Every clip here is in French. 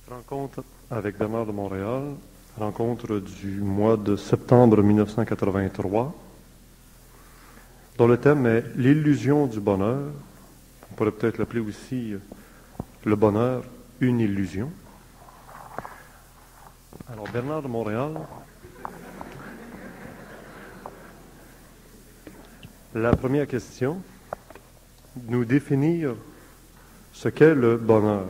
Cette rencontre avec Bernard de Montréal, rencontre du mois de septembre 1983, dont le thème est l'illusion du bonheur. On pourrait peut-être l'appeler aussi le bonheur, une illusion. Alors Bernard de Montréal, la première question, nous définir ce qu'est le bonheur.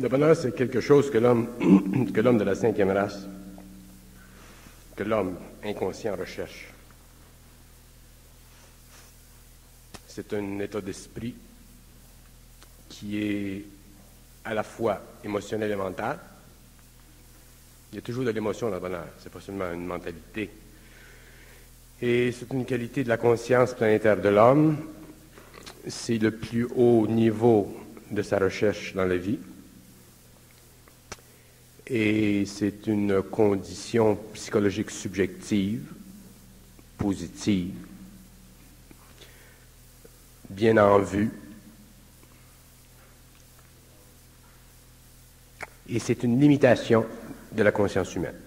Le bonheur, c'est quelque chose que l'homme de la cinquième race, que l'homme inconscient recherche. C'est un état d'esprit qui est à la fois émotionnel et mental. Il y a toujours de l'émotion dans le bonheur, c'est pas seulement une mentalité. Et c'est une qualité de la conscience planétaire de l'homme. C'est le plus haut niveau de sa recherche dans la vie. Et c'est une condition psychologique subjective, positive, bien en vue. Et c'est une limitation de la conscience humaine.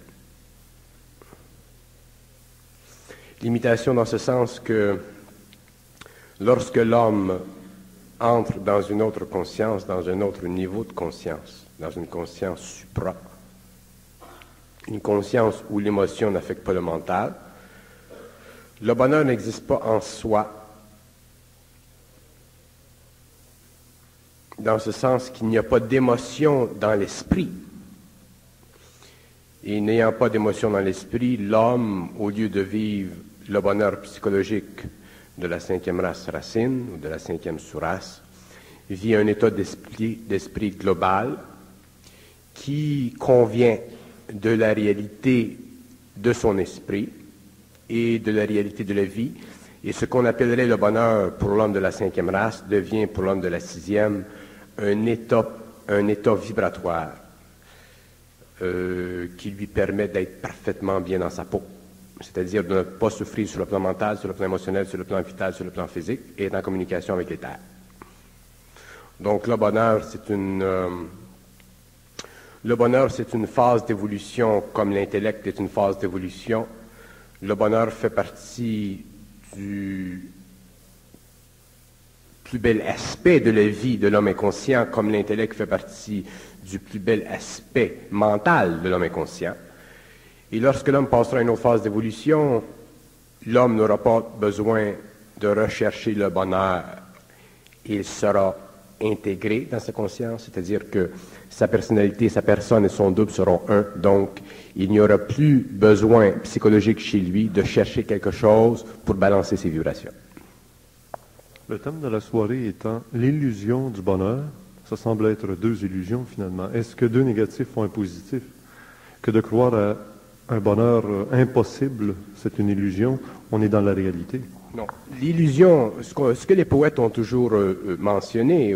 Limitation dans ce sens que lorsque l'homme entre dans une autre conscience, dans un autre niveau de conscience, dans une conscience supra, une conscience où l'émotion n'affecte pas le mental, le bonheur n'existe pas en soi, dans ce sens qu'il n'y a pas d'émotion dans l'esprit. Et n'ayant pas d'émotion dans l'esprit, l'homme, au lieu de vivre le bonheur psychologique de la cinquième race racine, ou de la cinquième sous-race, vit un état d'esprit global qui convient de la réalité de son esprit et de la réalité de la vie. Et ce qu'on appellerait le bonheur pour l'homme de la cinquième race devient pour l'homme de la sixième un état vibratoire qui lui permet d'être parfaitement bien dans sa peau. C'est-à-dire de ne pas souffrir sur le plan mental, sur le plan émotionnel, sur le plan vital, sur le plan physique, et être en communication avec les terres. Donc le bonheur, c'est une phase d'évolution comme l'intellect est une phase d'évolution. Le bonheur fait partie du plus bel aspect de la vie de l'homme inconscient, comme l'intellect fait partie du plus bel aspect mental de l'homme inconscient. Et lorsque l'homme passera à une autre phase d'évolution, l'homme n'aura pas besoin de rechercher le bonheur. Il sera intégré dans sa conscience, c'est-à-dire que sa personnalité, sa personne et son double seront un. Donc, il n'y aura plus besoin psychologique chez lui de chercher quelque chose pour balancer ses vibrations. Le thème de la soirée étant l'illusion du bonheur, ça semble être deux illusions finalement. Est-ce que deux négatifs font un positif? Que de croire à un bonheur impossible, c'est une illusion, on est dans la réalité. Non. L'illusion, ce que les poètes ont toujours mentionné,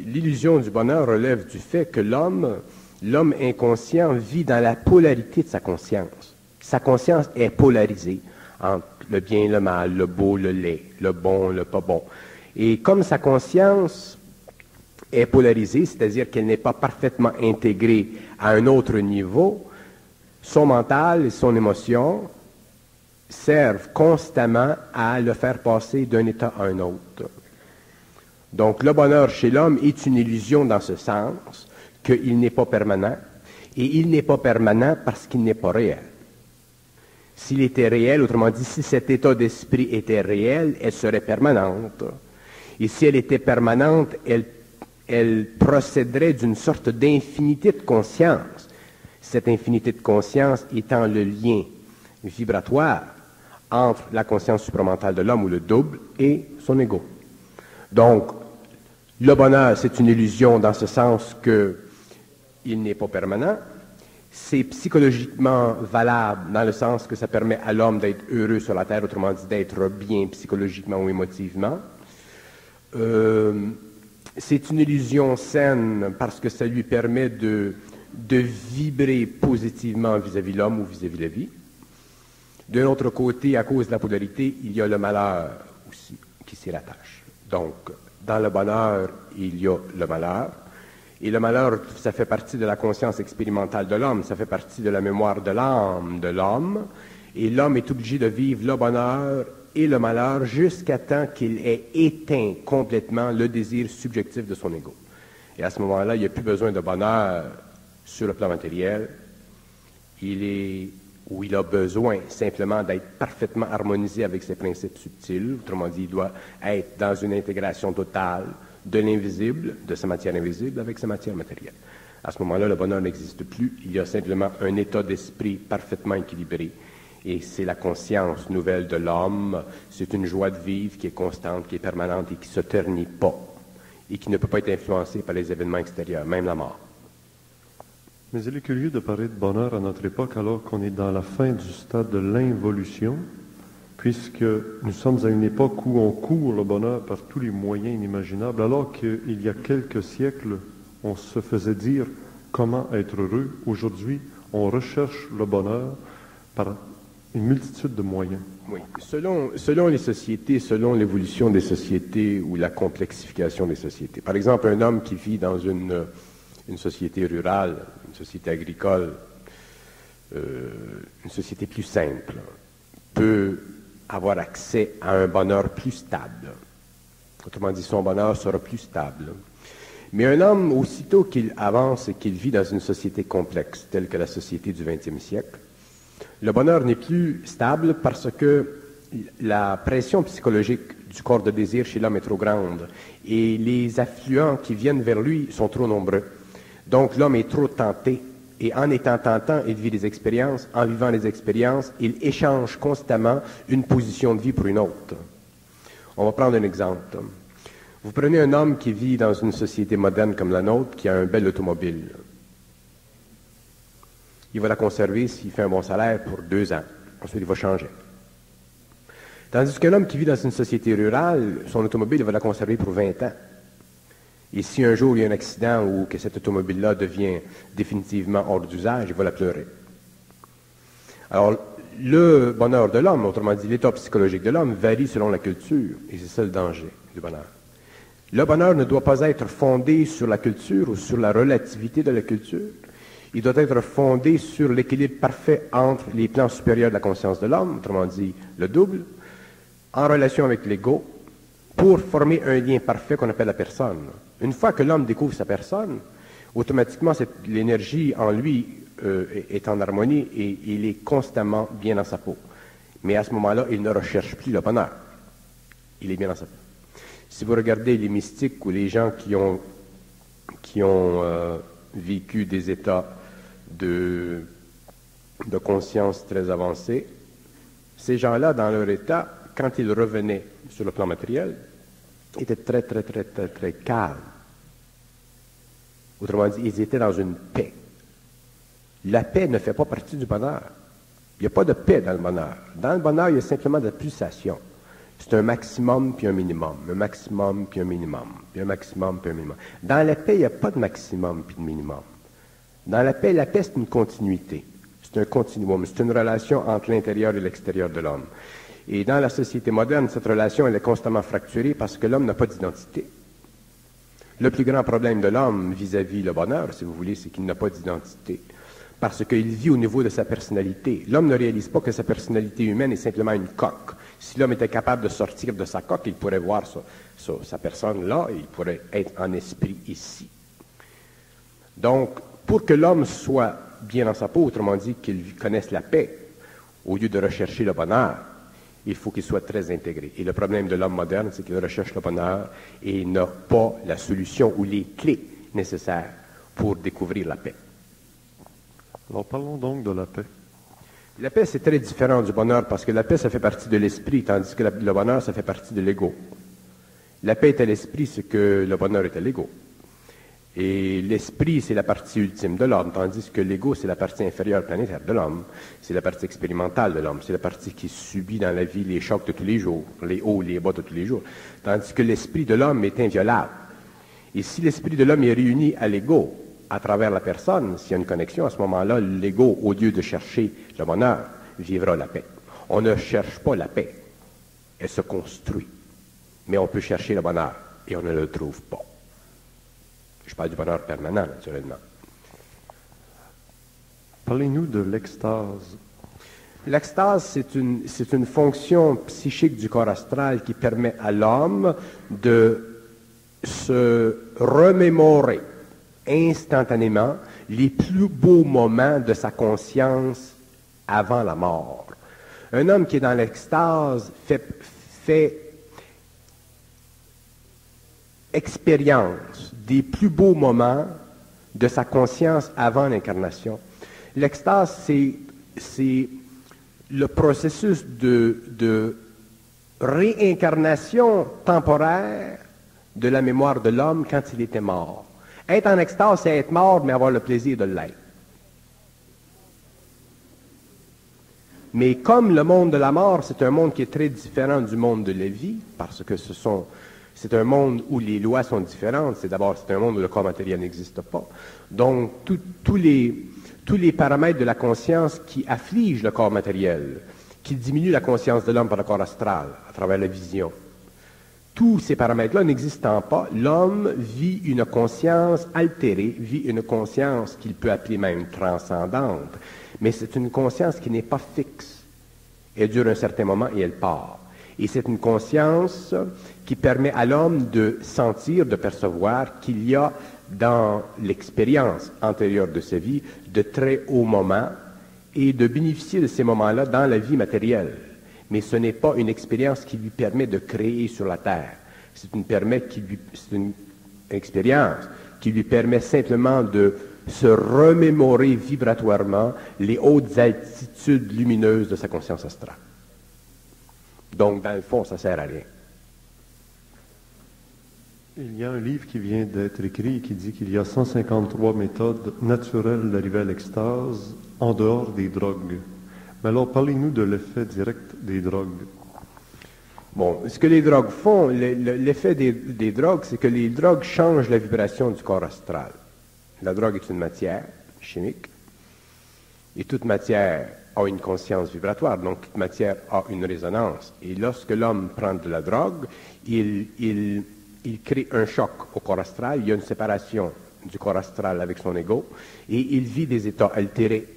l'illusion du bonheur relève du fait que l'homme inconscient vit dans la polarité de sa conscience. Sa conscience est polarisée entre le bien et le mal, le beau, le laid, le bon, le pas bon. Et comme sa conscience est polarisée, c'est-à-dire qu'elle n'est pas parfaitement intégrée à un autre niveau, son mental et son émotion servent constamment à le faire passer d'un état à un autre. Donc, le bonheur chez l'homme est une illusion dans ce sens qu'il n'est pas permanent, et il n'est pas permanent parce qu'il n'est pas réel. S'il était réel, autrement dit, si cet état d'esprit était réel, elle serait permanente. Et si elle était permanente, elle procéderait d'une sorte d'infinité de conscience. Cette infinité de conscience étant le lien vibratoire entre la conscience supramentale de l'homme ou le double et son ego. Donc, le bonheur, c'est une illusion dans ce sens qu'il n'est pas permanent. C'est psychologiquement valable dans le sens que ça permet à l'homme d'être heureux sur la terre, autrement dit d'être bien psychologiquement ou émotivement. C'est une illusion saine parce que ça lui permet de vibrer positivement vis-à-vis l'homme ou vis-à-vis la vie. D'un autre côté, à cause de la polarité, il y a le malheur aussi qui s'y rattache. Donc, dans le bonheur, il y a le malheur. Et le malheur, ça fait partie de la conscience expérimentale de l'homme, ça fait partie de la mémoire de l'âme de l'homme. Et l'homme est obligé de vivre le bonheur et le malheur jusqu'à temps qu'il ait éteint complètement le désir subjectif de son ego. Et à ce moment-là, il n'y a plus besoin de bonheur sur le plan matériel. Il a besoin simplement d'être parfaitement harmonisé avec ses principes subtils. Autrement dit, il doit être dans une intégration totale de l'invisible, de sa matière invisible, avec sa matière matérielle. À ce moment-là, le bonheur n'existe plus. Il y a simplement un état d'esprit parfaitement équilibré. Et c'est la conscience nouvelle de l'homme. C'est une joie de vivre qui est constante, qui est permanente et qui ne se ternit pas. Et qui ne peut pas être influencée par les événements extérieurs, même la mort. Mais il est curieux de parler de bonheur à notre époque alors qu'on est dans la fin du stade de l'involution, puisque nous sommes à une époque où on court le bonheur par tous les moyens inimaginables, alors qu'il y a quelques siècles, on se faisait dire comment être heureux. Aujourd'hui, on recherche le bonheur par une multitude de moyens. Oui. Selon les sociétés, selon l'évolution des sociétés ou la complexification des sociétés. Par exemple, un homme qui vit dans une société rurale, une société agricole, une société plus simple, peut avoir accès à un bonheur plus stable. Autrement dit, son bonheur sera plus stable. Mais un homme, aussitôt qu'il avance et qu'il vit dans une société complexe, telle que la société du XXe siècle, le bonheur n'est plus stable parce que la pression psychologique du corps de désir chez l'homme est trop grande et les affluents qui viennent vers lui sont trop nombreux. Donc l'homme est trop tenté et en étant tentant, il vit des expériences. En vivant les expériences, il échange constamment une position de vie pour une autre. On va prendre un exemple. Vous prenez un homme qui vit dans une société moderne comme la nôtre, qui a un bel automobile. Il va la conserver s'il fait un bon salaire pour 2 ans. Ensuite, il va changer. Tandis que l'homme qui vit dans une société rurale, son automobile, il va la conserver pour 20 ans. Et si un jour il y a un accident ou que cette automobile-là devient définitivement hors d'usage, il va la pleurer. Alors, le bonheur de l'homme, autrement dit l'état psychologique de l'homme, varie selon la culture. Et c'est ça le danger du bonheur. Le bonheur ne doit pas être fondé sur la culture ou sur la relativité de la culture. Il doit être fondé sur l'équilibre parfait entre les plans supérieurs de la conscience de l'homme, autrement dit le double, en relation avec l'ego, pour former un lien parfait qu'on appelle la personne. Une fois que l'homme découvre sa personne, automatiquement l'énergie en lui est en harmonie et il est constamment bien dans sa peau. Mais à ce moment-là, il ne recherche plus le bonheur. Il est bien dans sa peau. Si vous regardez les mystiques ou les gens qui ont vécu des états de conscience très avancés, ces gens-là, dans leur état, quand ils revenaient sur le plan matériel, étaient très, très, très, très, très calmes. Autrement dit, ils étaient dans une paix. La paix ne fait pas partie du bonheur. Il n'y a pas de paix dans le bonheur. Dans le bonheur, il y a simplement de la pulsation. C'est un maximum puis un minimum, un maximum puis un minimum, puis un maximum puis un minimum. Dans la paix, il n'y a pas de maximum puis de minimum. Dans la paix, c'est une continuité. C'est un continuum. C'est une relation entre l'intérieur et l'extérieur de l'homme. Et dans la société moderne, cette relation, elle est constamment fracturée parce que l'homme n'a pas d'identité. Le plus grand problème de l'homme vis-à-vis le bonheur, si vous voulez, c'est qu'il n'a pas d'identité. Parce qu'il vit au niveau de sa personnalité. L'homme ne réalise pas que sa personnalité humaine est simplement une coque. Si l'homme était capable de sortir de sa coque, il pourrait voir sa personne là, et il pourrait être en esprit ici. Donc, pour que l'homme soit bien dans sa peau, autrement dit qu'il connaisse la paix, au lieu de rechercher le bonheur, il faut qu'il soit très intégré. Et le problème de l'homme moderne, c'est qu'il recherche le bonheur et il n'a pas la solution ou les clés nécessaires pour découvrir la paix. Alors parlons donc de la paix. La paix, c'est très différent du bonheur parce que la paix, ça fait partie de l'esprit, tandis que le bonheur, ça fait partie de l'ego. La paix est à l'esprit, ce que le bonheur est à l'ego. Et l'esprit, c'est la partie ultime de l'homme, tandis que l'ego, c'est la partie inférieure planétaire de l'homme. C'est la partie expérimentale de l'homme. C'est la partie qui subit dans la vie les chocs de tous les jours, les hauts, les bas de tous les jours. Tandis que l'esprit de l'homme est inviolable. Et si l'esprit de l'homme est réuni à l'ego, à travers la personne, s'il y a une connexion, à ce moment-là, l'ego, au lieu de chercher le bonheur, vivra la paix. On ne cherche pas la paix. Elle se construit. Mais on peut chercher le bonheur et on ne le trouve pas. Je parle du bonheur permanent, naturellement. Parlez-nous de l'extase. L'extase, c'est une fonction psychique du corps astral qui permet à l'homme de se remémorer instantanément les plus beaux moments de sa conscience avant la mort. Un homme qui est dans l'extase fait expérience des plus beaux moments de sa conscience avant l'incarnation. L'extase, c'est le processus de réincarnation temporaire de la mémoire de l'homme quand il était mort. Être en extase, c'est être mort, mais avoir le plaisir de l'être. Mais comme le monde de la mort, c'est un monde qui est très différent du monde de la vie, parce que c'est un monde où les lois sont différentes. C'est un monde où le corps matériel n'existe pas. Donc, tous les paramètres de la conscience qui affligent le corps matériel, qui diminuent la conscience de l'homme par le corps astral, à travers la vision, tous ces paramètres-là n'existant pas, l'homme vit une conscience altérée, vit une conscience qu'il peut appeler même transcendante, mais c'est une conscience qui n'est pas fixe. Elle dure un certain moment et elle part. Et c'est une conscience qui permet à l'homme de sentir, de percevoir qu'il y a dans l'expérience antérieure de sa vie de très hauts moments et de bénéficier de ces moments-là dans la vie matérielle. Mais ce n'est pas une expérience qui lui permet de créer sur la terre. C'est une expérience qui lui permet simplement de se remémorer vibratoirement les hautes altitudes lumineuses de sa conscience astrale. Donc, dans le fond, ça ne sert à rien. Il y a un livre qui vient d'être écrit qui dit qu'il y a 153 méthodes naturelles d'arriver à l'extase en dehors des drogues. Mais alors, parlez-nous de l'effet direct des drogues. Bon, ce que les drogues font, l'effet des drogues, c'est que les drogues changent la vibration du corps astral. La drogue est une matière chimique, et toute matière a une conscience vibratoire, donc toute matière a une résonance. Et lorsque l'homme prend de la drogue, il crée un choc au corps astral, il y a une séparation du corps astral avec son ego, et il vit des états altérés.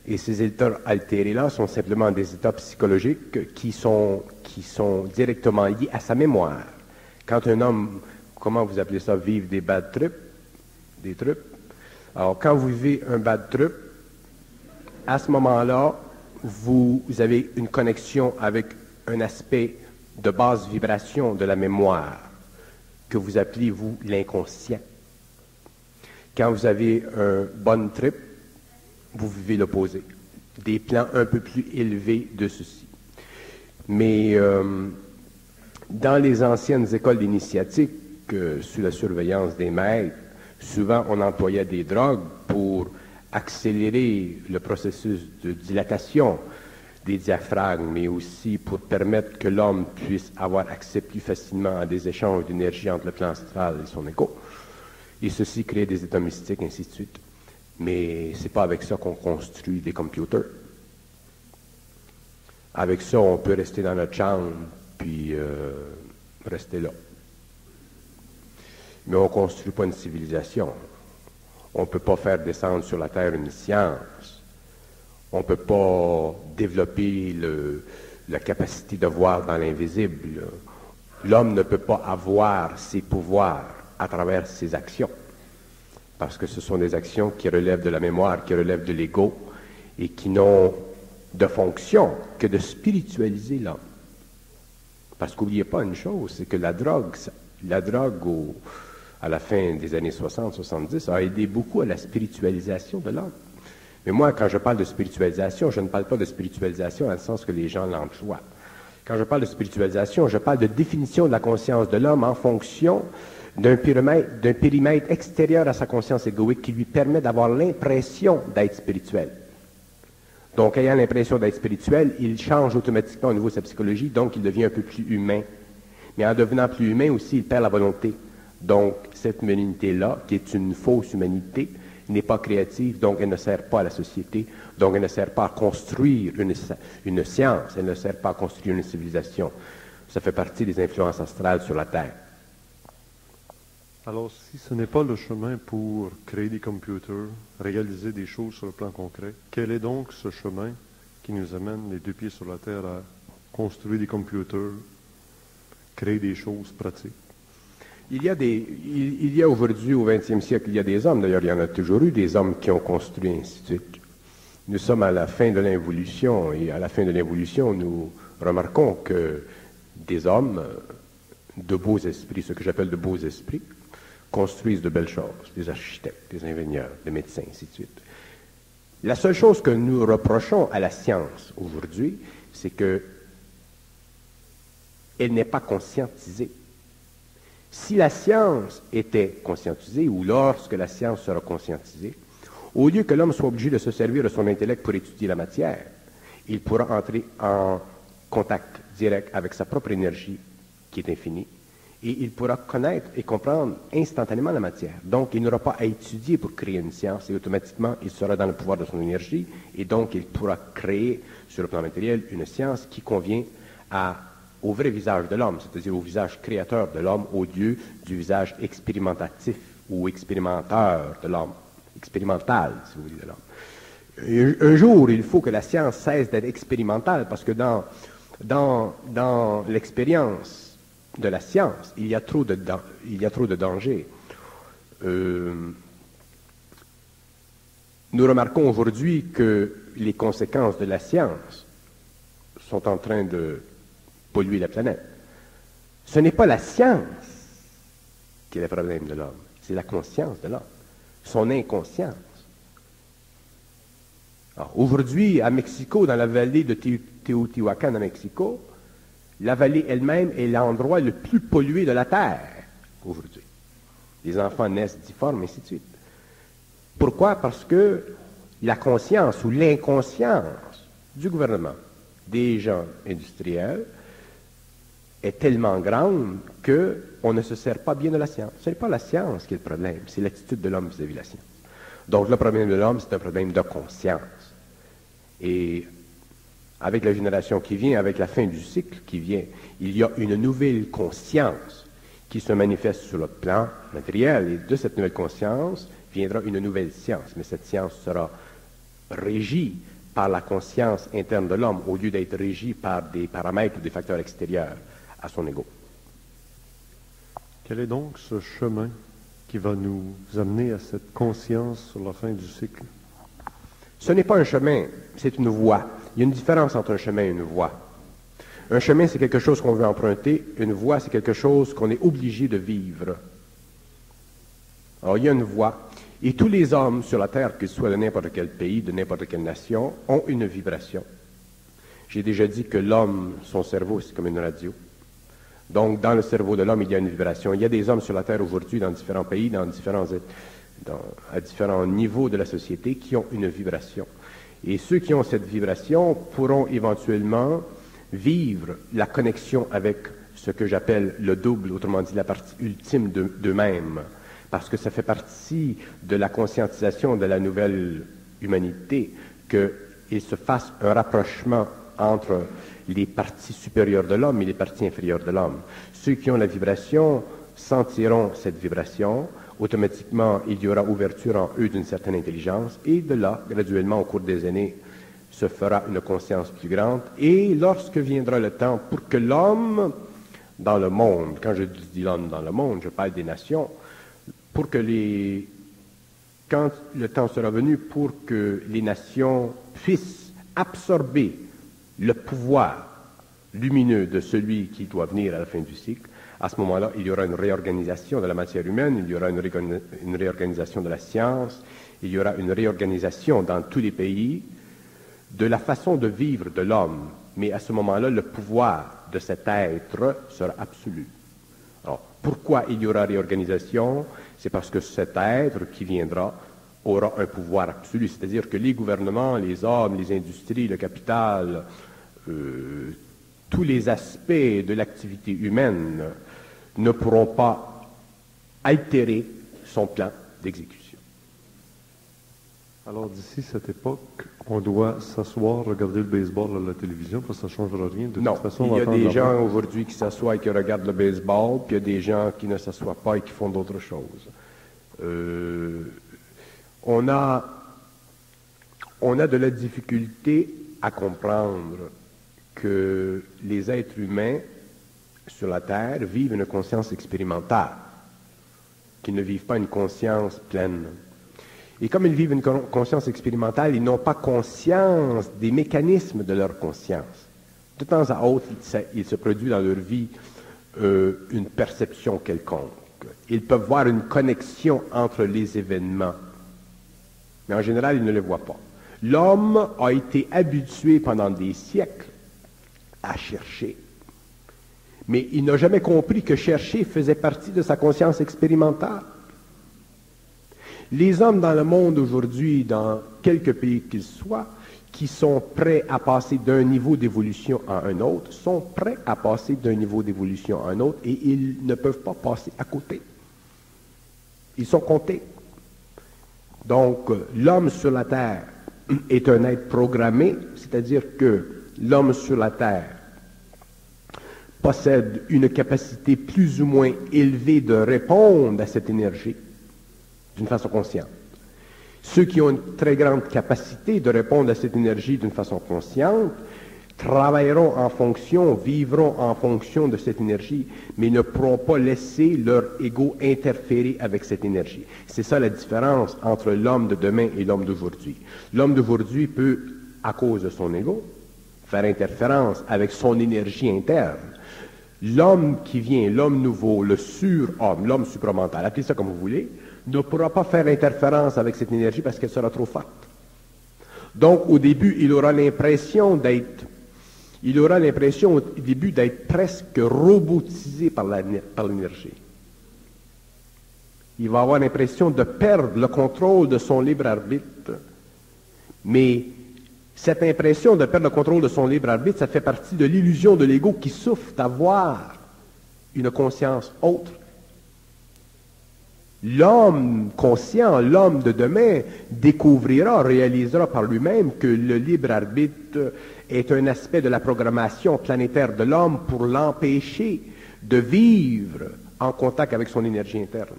Et ces états altérés-là sont simplement des états psychologiques qui sont directement liés à sa mémoire. Quand un homme, comment vous appelez ça, vive des bad trips, des trips, alors quand vous vivez un bad trip, à ce moment-là, vous avez une connexion avec un aspect de basse vibration de la mémoire que vous appelez, vous, l'inconscient. Quand vous avez un bon trip, vous vivez l'opposé, des plans un peu plus élevés de ceci. Mais dans les anciennes écoles d'initiatique, sous la surveillance des maîtres, souvent on employait des drogues pour accélérer le processus de dilatation des diaphragmes, mais aussi pour permettre que l'homme puisse avoir accès plus facilement à des échanges d'énergie entre le plan astral et son ego. Et ceci crée des états mystiques, ainsi de suite. Mais c'est pas avec ça qu'on construit des computers. Avec ça, on peut rester dans notre chambre, puis rester là. Mais on ne construit pas une civilisation. On ne peut pas faire descendre sur la Terre une science. On ne peut pas développer la capacité de voir dans l'invisible. L'homme ne peut pas avoir ses pouvoirs à travers ses actions. Parce que ce sont des actions qui relèvent de la mémoire, qui relèvent de l'ego, et qui n'ont de fonction que de spiritualiser l'homme. Parce qu'oubliez pas une chose, c'est que la drogue à la fin des années 60-70 a aidé beaucoup à la spiritualisation de l'homme. Mais moi, quand je parle de spiritualisation, je ne parle pas de spiritualisation dans le sens que les gens l'emploient. Quand je parle de spiritualisation, je parle de définition de la conscience de l'homme en fonction d'un périmètre extérieur à sa conscience égoïque qui lui permet d'avoir l'impression d'être spirituel. Donc, ayant l'impression d'être spirituel, il change automatiquement au niveau de sa psychologie, donc il devient un peu plus humain. Mais en devenant plus humain aussi, il perd la volonté. Donc, cette humanité-là, qui est une fausse humanité, n'est pas créative, donc elle ne sert pas à la société, donc elle ne sert pas à construire une science, elle ne sert pas à construire une civilisation. Ça fait partie des influences astrales sur la Terre. Alors, si ce n'est pas le chemin pour créer des computers, réaliser des choses sur le plan concret, quel est donc ce chemin qui nous amène les deux pieds sur la terre à construire des computers, créer des choses pratiques? Il y a aujourd'hui, au XXe siècle, il y a des hommes, d'ailleurs il y en a toujours eu, des hommes qui ont construit, ainsi de suite. Nous sommes à la fin de l'évolution, et à la fin de l'évolution, nous remarquons que des hommes de beaux esprits, ce que j'appelle de beaux esprits, construisent de belles choses, des architectes, des ingénieurs, des médecins, ainsi de suite. La seule chose que nous reprochons à la science aujourd'hui, c'est que elle n'est pas conscientisée. Si la science était conscientisée, ou lorsque la science sera conscientisée, au lieu que l'homme soit obligé de se servir de son intellect pour étudier la matière, il pourra entrer en contact direct avec sa propre énergie, qui est infinie, et il pourra connaître et comprendre instantanément la matière. Donc, il n'aura pas à étudier pour créer une science, et automatiquement, il sera dans le pouvoir de son énergie, et donc, il pourra créer, sur le plan matériel, une science qui convient au vrai visage de l'homme, c'est-à-dire au visage créateur de l'homme, au lieu du visage expérimentatif ou expérimenteur de l'homme, expérimental, si vous voulez, de l'homme. Un jour, il faut que la science cesse d'être expérimentale, parce que dans l'expérience de la science, il y a trop de dangers. Nous remarquons aujourd'hui que les conséquences de la science sont en train de polluer la planète. Ce n'est pas la science qui est le problème de l'homme, c'est la conscience de l'homme, son inconscience. Aujourd'hui, à Mexico, dans la vallée de Teotihuacan, à Mexico, la vallée elle-même est l'endroit le plus pollué de la Terre aujourd'hui. Les enfants naissent difformes, et ainsi de suite. Pourquoi? Parce que la conscience ou l'inconscience du gouvernement, des gens industriels, est tellement grande qu'on ne se sert pas bien de la science. Ce n'est pas la science qui est le problème, c'est l'attitude de l'homme vis-à-vis de la science. Donc le problème de l'homme, c'est un problème de conscience. Et avec la génération qui vient, avec la fin du cycle qui vient, il y a une nouvelle conscience qui se manifeste sur le plan matériel. Et de cette nouvelle conscience viendra une nouvelle science. Mais cette science sera régie par la conscience interne de l'homme au lieu d'être régie par des paramètres ou des facteurs extérieurs à son ego. Quel est donc ce chemin qui va nous amener à cette conscience sur la fin du cycle? Ce n'est pas un chemin, c'est une voie. Il y a une différence entre un chemin et une voie. Un chemin, c'est quelque chose qu'on veut emprunter. Une voie, c'est quelque chose qu'on est obligé de vivre. Alors, il y a une voie. Et tous les hommes sur la Terre, qu'ils soient de n'importe quel pays, de n'importe quelle nation, ont une vibration. J'ai déjà dit que l'homme, son cerveau, c'est comme une radio. Donc, dans le cerveau de l'homme, il y a une vibration. Il y a des hommes sur la Terre aujourd'hui, dans différents pays, à différents niveaux de la société, qui ont une vibration. Et ceux qui ont cette vibration pourront éventuellement vivre la connexion avec ce que j'appelle le double, autrement dit la partie ultime d'eux-mêmes, parce que ça fait partie de la conscientisation de la nouvelle humanité qu'il se fasse un rapprochement entre les parties supérieures de l'homme et les parties inférieures de l'homme. Ceux qui ont la vibration sentiront cette vibration. Automatiquement, il y aura ouverture en eux d'une certaine intelligence, et de là, graduellement, au cours des années, se fera une conscience plus grande. Et lorsque viendra le temps pour que l'homme, dans le monde, quand je dis l'homme dans le monde, je parle des nations, quand le temps sera venu pour que les nations puissent absorber le pouvoir lumineux de celui qui doit venir à la fin du cycle, à ce moment-là, il y aura une réorganisation de la matière humaine, il y aura une réorganisation de la science, il y aura une réorganisation dans tous les pays de la façon de vivre de l'homme. Mais à ce moment-là, le pouvoir de cet être sera absolu. Alors, pourquoi il y aura réorganisation? C'est parce que cet être qui viendra aura un pouvoir absolu, c'est-à-dire que les gouvernements, les hommes, les industries, le capital, tous les aspects de l'activité humaine ne pourront pas altérer son plan d'exécution. Alors d'ici cette époque, on doit s'asseoir, regarder le baseball à la télévision, parce que ça ne changera rien. De Non, toute façon, on il va y a attendre des la gens fin. aujourd'hui qui s'assoient et qui regardent le baseball, puis il y a des gens qui ne s'assoient pas et qui font d'autres choses. On a de la difficulté à comprendre que les êtres humains sur la Terre vivent une conscience expérimentale, qu'ils ne vivent pas une conscience pleine. Et comme ils vivent une conscience expérimentale, ils n'ont pas conscience des mécanismes de leur conscience. De temps à autre, il se produit dans leur vie une perception quelconque. Ils peuvent voir une connexion entre les événements, mais en général, ils ne le voient pas. L'homme a été habitué pendant des siècles à chercher, mais il n'a jamais compris que chercher faisait partie de sa conscience expérimentale. Les hommes dans le monde aujourd'hui, dans quelque pays qu'ils soient, qui sont prêts à passer d'un niveau d'évolution à un autre, sont prêts à passer d'un niveau d'évolution à un autre et ils ne peuvent pas passer à côté. Ils sont comptés. Donc, l'homme sur la Terre est un être programmé, c'est-à-dire que l'homme sur la Terre possède une capacité plus ou moins élevée de répondre à cette énergie d'une façon consciente. Ceux qui ont une très grande capacité de répondre à cette énergie d'une façon consciente travailleront en fonction, vivront en fonction de cette énergie, mais ne pourront pas laisser leur ego interférer avec cette énergie. C'est ça la différence entre l'homme de demain et l'homme d'aujourd'hui. L'homme d'aujourd'hui peut, à cause de son ego, faire interférence avec son énergie interne. L'homme qui vient, l'homme nouveau, le surhomme, l'homme supramental, appelez ça comme vous voulez, ne pourra pas faire interférence avec cette énergie parce qu'elle sera trop forte. Donc, au début, il aura l'impression au début d'être presque robotisé par l'énergie. Il va avoir l'impression de perdre le contrôle de son libre arbitre. Mais cette impression de perdre le contrôle de son libre arbitre, ça fait partie de l'illusion de l'ego qui souffre d'avoir une conscience autre. L'homme conscient, l'homme de demain, découvrira, réalisera par lui-même que le libre arbitre est un aspect de la programmation planétaire de l'homme pour l'empêcher de vivre en contact avec son énergie interne.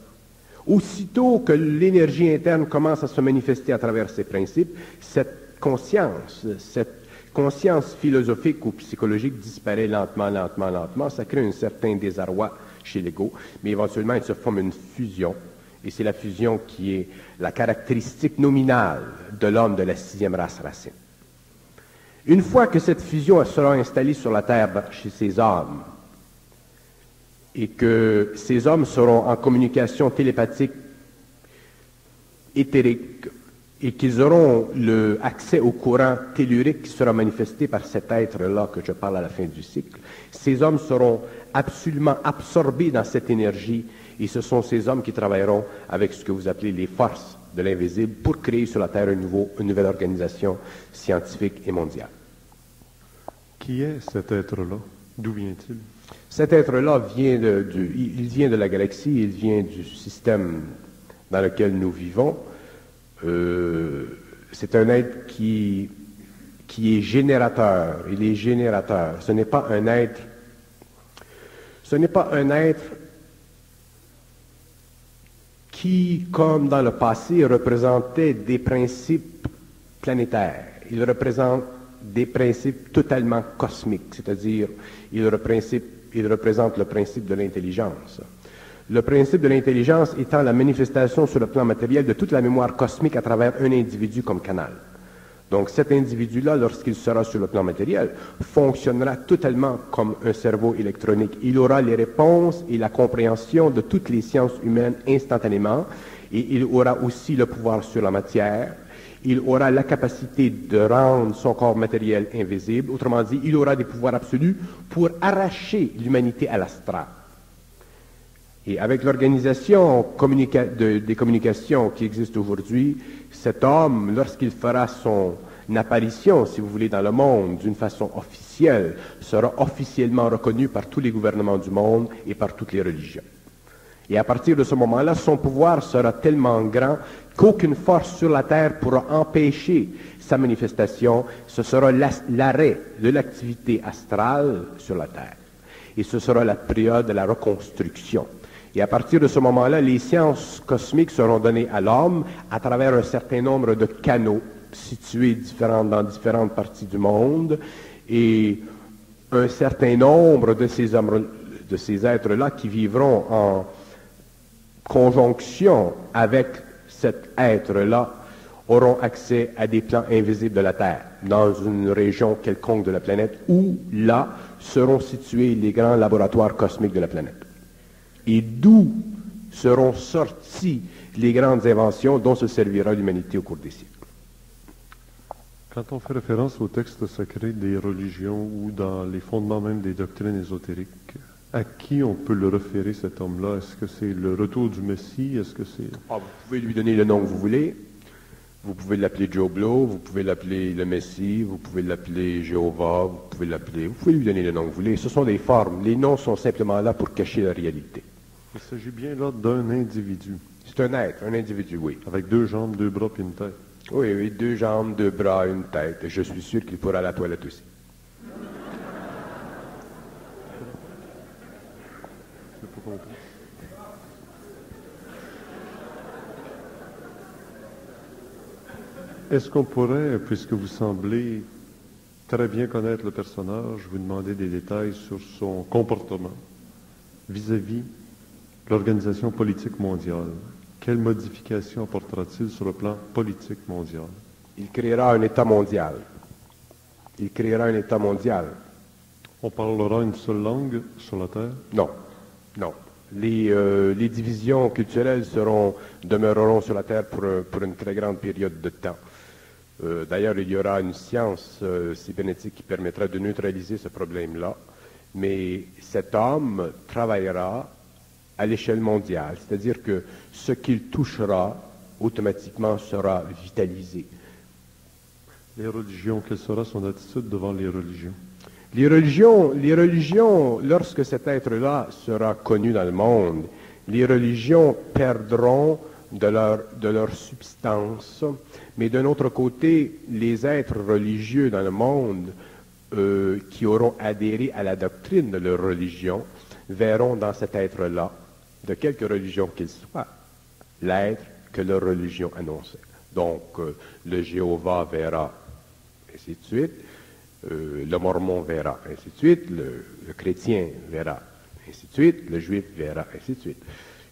Aussitôt que l'énergie interne commence à se manifester à travers ses principes, cette conscience philosophique ou psychologique disparaît lentement, lentement, lentement. Ça crée un certain désarroi chez l'ego, mais éventuellement il se forme une fusion. Et c'est la fusion qui est la caractéristique nominale de l'homme de la 6e race racine. Une fois que cette fusion sera installée sur la Terre chez ces hommes, et que ces hommes seront en communication télépathique, éthérique, et qu'ils auront accès au courant tellurique qui sera manifesté par cet être-là que je parle à la fin du cycle, ces hommes seront absolument absorbés dans cette énergie. Et ce sont ces hommes qui travailleront avec ce que vous appelez les forces de l'invisible pour créer sur la Terre une nouvelle organisation scientifique et mondiale. Qui est cet être-là? D'où vient-il? Cet être-là vient il vient de la galaxie, il vient du système dans lequel nous vivons. C'est un être qui est générateur. Il est générateur. Ce n'est pas un être qui, comme dans le passé, représentait des principes planétaires. Il représente des principes totalement cosmiques, c'est-à-dire il représente le principe de l'intelligence. Le principe de l'intelligence étant la manifestation sur le plan matériel de toute la mémoire cosmique à travers un individu comme canal. Donc cet individu-là, lorsqu'il sera sur le plan matériel, fonctionnera totalement comme un cerveau électronique. Il aura les réponses et la compréhension de toutes les sciences humaines instantanément, et il aura aussi le pouvoir sur la matière. Il aura la capacité de rendre son corps matériel invisible. Autrement dit, il aura des pouvoirs absolus pour arracher l'humanité à l'astral. Et avec l'organisation des communications qui existe aujourd'hui, cet homme, lorsqu'il fera son apparition, si vous voulez, dans le monde d'une façon officielle, sera officiellement reconnu par tous les gouvernements du monde et par toutes les religions. Et à partir de ce moment-là, son pouvoir sera tellement grand qu'aucune force sur la terre pourra empêcher sa manifestation. Ce sera l'arrêt de l'activité astrale sur la terre. Et ce sera la période de la reconstruction. Et à partir de ce moment-là, les sciences cosmiques seront données à l'homme à travers un certain nombre de canaux situés dans différentes parties du monde. Et un certain nombre de ces êtres-là qui vivront en conjonction avec cet être-là auront accès à des plans invisibles de la Terre, dans une région quelconque de la planète, où là seront situés les grands laboratoires cosmiques de la planète. Et d'où seront sorties les grandes inventions dont se servira l'humanité au cours des siècles. Quand on fait référence au texte sacré des religions ou dans les fondements même des doctrines ésotériques, à qui on peut le référer, cet homme-là? Est-ce que c'est le retour du Messie? Est-ce que c'est... Vous pouvez lui donner le nom que vous voulez. Vous pouvez l'appeler Joe Blow, vous pouvez l'appeler le Messie, vous pouvez l'appeler Jéhovah, vous pouvez lui donner le nom que vous voulez. Ce sont des formes. Les noms sont simplement là pour cacher la réalité. Il s'agit bien là d'un individu. C'est un être, un individu, oui. Avec 2 jambes, 2 bras puis une tête. Oui, oui, 2 jambes, 2 bras, une tête. Je suis sûr qu'il pourra à la toilette aussi. Je n'ai pas compris. Est-ce qu'on pourrait, puisque vous semblez très bien connaître le personnage, vous demander des détails sur son comportement vis-à-vis de l'organisation politique mondiale? Quelle modification apportera-t-il sur le plan politique mondial? Il créera un État mondial. Il créera un État mondial. On parlera une seule langue sur la Terre? Non, non. Les divisions culturelles demeureront sur la Terre pour une très grande période de temps. D'ailleurs, il y aura une science cybernétique qui permettra de neutraliser ce problème-là. Mais cet homme travaillera à l'échelle mondiale, c'est-à-dire que ce qu'il touchera automatiquement sera vitalisé. Les religions, quelle sera son attitude devant les religions? Les religions, lorsque cet être-là sera connu dans le monde, les religions perdront de leur substance, mais d'un autre côté, les êtres religieux dans le monde qui auront adhéré à la doctrine de leur religion verront dans cet être-là, de quelque religion qu'il soit, l'être que leur religion annonçait. Donc, le Jéhovah verra, ainsi de suite, le mormon verra, ainsi de suite, le chrétien verra, ainsi de suite, le juif verra, ainsi de suite.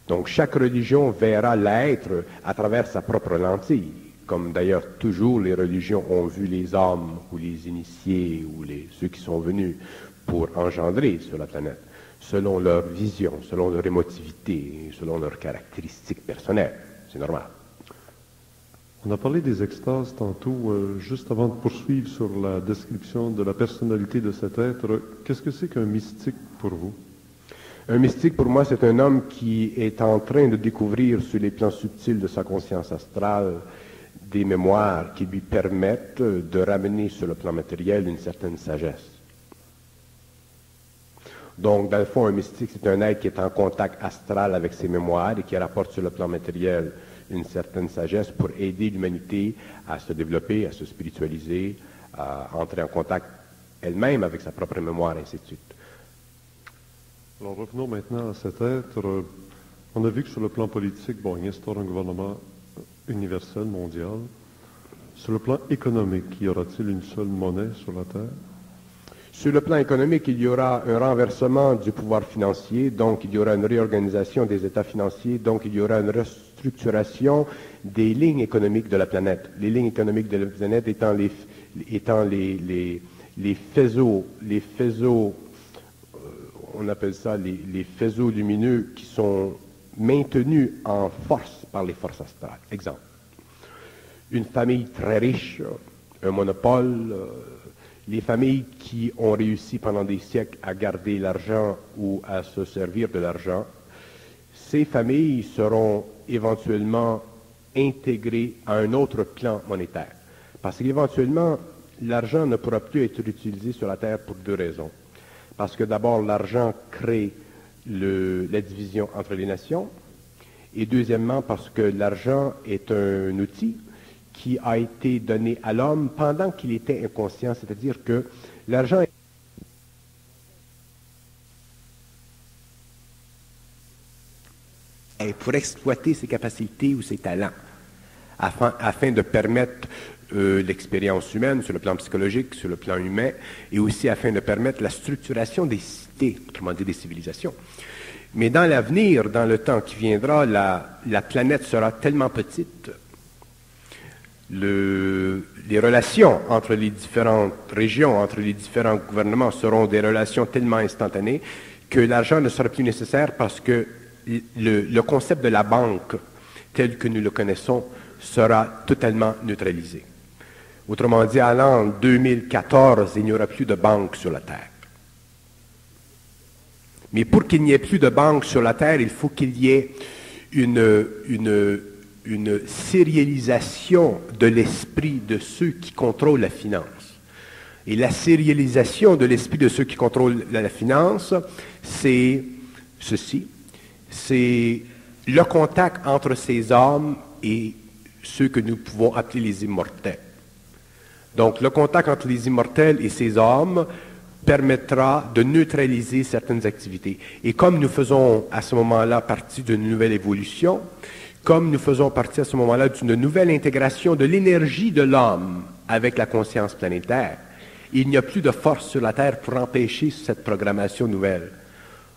Donc, chaque religion verra l'être à travers sa propre lentille, comme d'ailleurs toujours les religions ont vu les hommes ou les initiés ou ceux qui sont venus pour engendrer sur la planète, selon leur vision, selon leur émotivité, selon leurs caractéristiques personnelles. C'est normal. On a parlé des extases tantôt, juste avant de poursuivre sur la description de la personnalité de cet être. Qu'est-ce que c'est qu'un mystique pour vous? Un mystique, pour moi, c'est un homme qui est en train de découvrir sur les plans subtils de sa conscience astrale des mémoires qui lui permettent de ramener sur le plan matériel une certaine sagesse. Donc, dans le fond, un mystique, c'est un être qui est en contact astral avec ses mémoires et qui rapporte sur le plan matériel une certaine sagesse pour aider l'humanité à se développer, à se spiritualiser, à entrer en contact elle-même avec sa propre mémoire, ainsi de suite. Alors revenons maintenant à cet être. On a vu que sur le plan politique, il instaure un gouvernement universel, mondial. Sur le plan économique, y aura-t-il une seule monnaie sur la Terre? Sur le plan économique, il y aura un renversement du pouvoir financier, donc il y aura une réorganisation des États financiers, donc il y aura une restructuration des lignes économiques de la planète. Les lignes économiques de la planète étant les faisceaux, on appelle ça les faisceaux lumineux qui sont maintenus en force par les forces astrales. Exemple, une famille très riche, un monopole, les familles qui ont réussi pendant des siècles à garder l'argent ou à se servir de l'argent, ces familles seront éventuellement intégrées à un autre plan monétaire. Parce qu'éventuellement, l'argent ne pourra plus être utilisé sur la Terre pour 2 raisons. Parce que d'abord, l'argent crée la division entre les nations, et deuxièmement parce que l'argent est un outil qui a été donné à l'homme pendant qu'il était inconscient, c'est-à-dire que l'argent est pour exploiter ses capacités ou ses talents, afin de permettre l'expérience humaine sur le plan psychologique, sur le plan humain, et aussi afin de permettre la structuration des cités, autrement dit des civilisations. Mais dans l'avenir, dans le temps qui viendra, la planète sera tellement petite, les relations entre les différentes régions, entre les différents gouvernements seront des relations tellement instantanées que l'argent ne sera plus nécessaire parce que le concept de la banque, tel que nous le connaissons, sera totalement neutralisé. Autrement dit, à l'an 2014, il n'y aura plus de banque sur la Terre. Mais pour qu'il n'y ait plus de banque sur la Terre, il faut qu'il y ait une sérialisation de l'esprit de ceux qui contrôlent la finance. Et la sérialisation de l'esprit de ceux qui contrôlent la finance, c'est ceci. C'est le contact entre ces hommes et ceux que nous pouvons appeler les immortels. Donc, le contact entre les immortels et ces hommes permettra de neutraliser certaines activités. Et comme nous faisons à ce moment-là partie d'une nouvelle évolution, comme nous faisons partie à ce moment-là d'une nouvelle intégration de l'énergie de l'homme avec la conscience planétaire, il n'y a plus de force sur la Terre pour empêcher cette programmation nouvelle.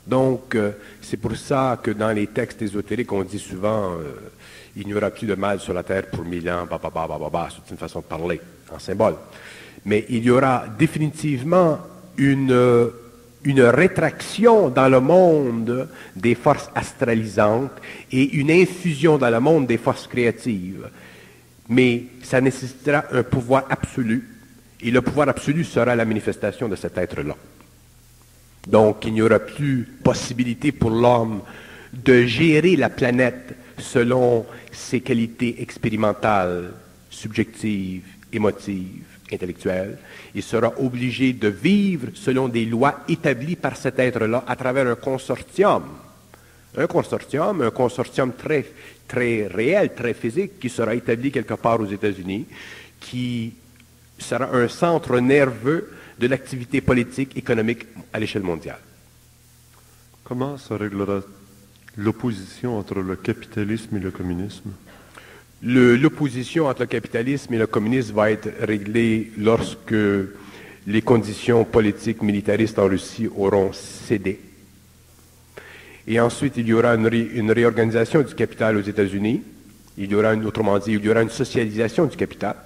Donc, c'est pour ça que dans les textes ésotériques, on dit souvent il n'y aura plus de mal sur la Terre pour 1000 ans, c'est une façon de parler, en symbole. Mais il y aura définitivement une rétraction dans le monde des forces astralisantes et une infusion dans le monde des forces créatives. Mais ça nécessitera un pouvoir absolu, et le pouvoir absolu sera la manifestation de cet être-là. Donc, il n'y aura plus possibilité pour l'homme de gérer la planète selon ses qualités expérimentales, subjectives, émotives, intellectuelles. Il sera obligé de vivre selon des lois établies par cet être-là à travers un consortium. Un consortium très, très réel, très physique, qui sera établi quelque part aux États-Unis, qui sera un centre nerveux de l'activité politique, économique à l'échelle mondiale. Comment se réglera l'opposition entre le capitalisme et le communisme? L'opposition entre le capitalisme et le communisme va être réglée lorsque les conditions politiques militaristes en Russie auront cédé. Et ensuite, il y aura une réorganisation du capital aux États-Unis. Autrement dit, il y aura une socialisation du capital.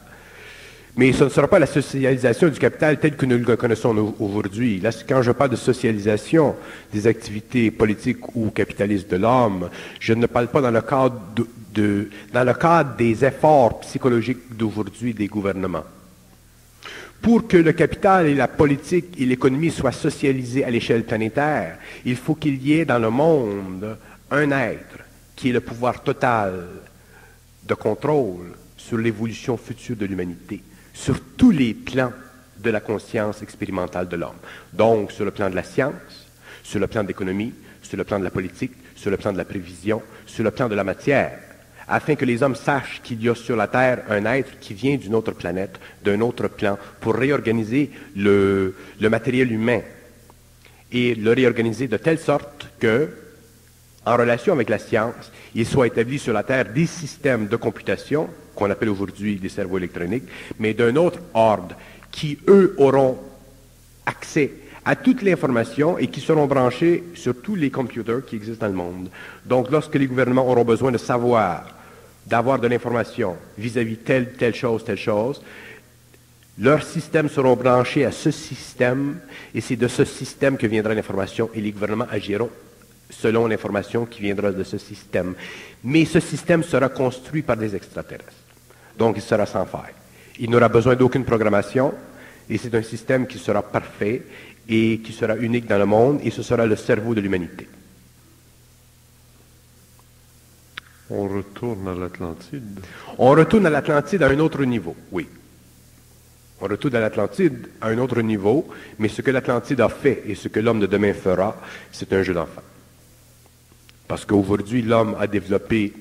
Mais ce ne sera pas la socialisation du capital telle que nous le connaissons aujourd'hui. Là, quand je parle de socialisation des activités politiques ou capitalistes de l'homme, je ne parle pas dans le cadre des efforts psychologiques d'aujourd'hui des gouvernements. Pour que le capital et la politique et l'économie soient socialisés à l'échelle planétaire, il faut qu'il y ait dans le monde un être qui ait le pouvoir total de contrôle sur l'évolution future de l'humanité, sur tous les plans de la conscience expérimentale de l'homme. Donc, sur le plan de la science, sur le plan de l'économie, sur le plan de la politique, sur le plan de la prévision, sur le plan de la matière, afin que les hommes sachent qu'il y a sur la Terre un être qui vient d'une autre planète, d'un autre plan, pour réorganiser le matériel humain et le réorganiser de telle sorte que, en relation avec la science, il soit établi sur la Terre des systèmes de computation, qu'on appelle aujourd'hui des cerveaux électroniques, mais d'un autre ordre, qui, eux, auront accès à toute l'information et qui seront branchés sur tous les computers qui existent dans le monde. Donc, lorsque les gouvernements auront besoin de savoir, d'avoir de l'information vis-à-vis telle chose, leurs systèmes seront branchés à ce système, et c'est de ce système que viendra l'information, et les gouvernements agiront selon l'information qui viendra de ce système. Mais ce système sera construit par des extraterrestres. Donc, il sera sans faille. Il n'aura besoin d'aucune programmation, et c'est un système qui sera parfait et qui sera unique dans le monde, et ce sera le cerveau de l'humanité. On retourne à l'Atlantide. On retourne à l'Atlantide à un autre niveau, oui. On retourne à l'Atlantide à un autre niveau, mais ce que l'Atlantide a fait et ce que l'homme de demain fera, c'est un jeu d'enfant. Parce qu'aujourd'hui, l'homme a développé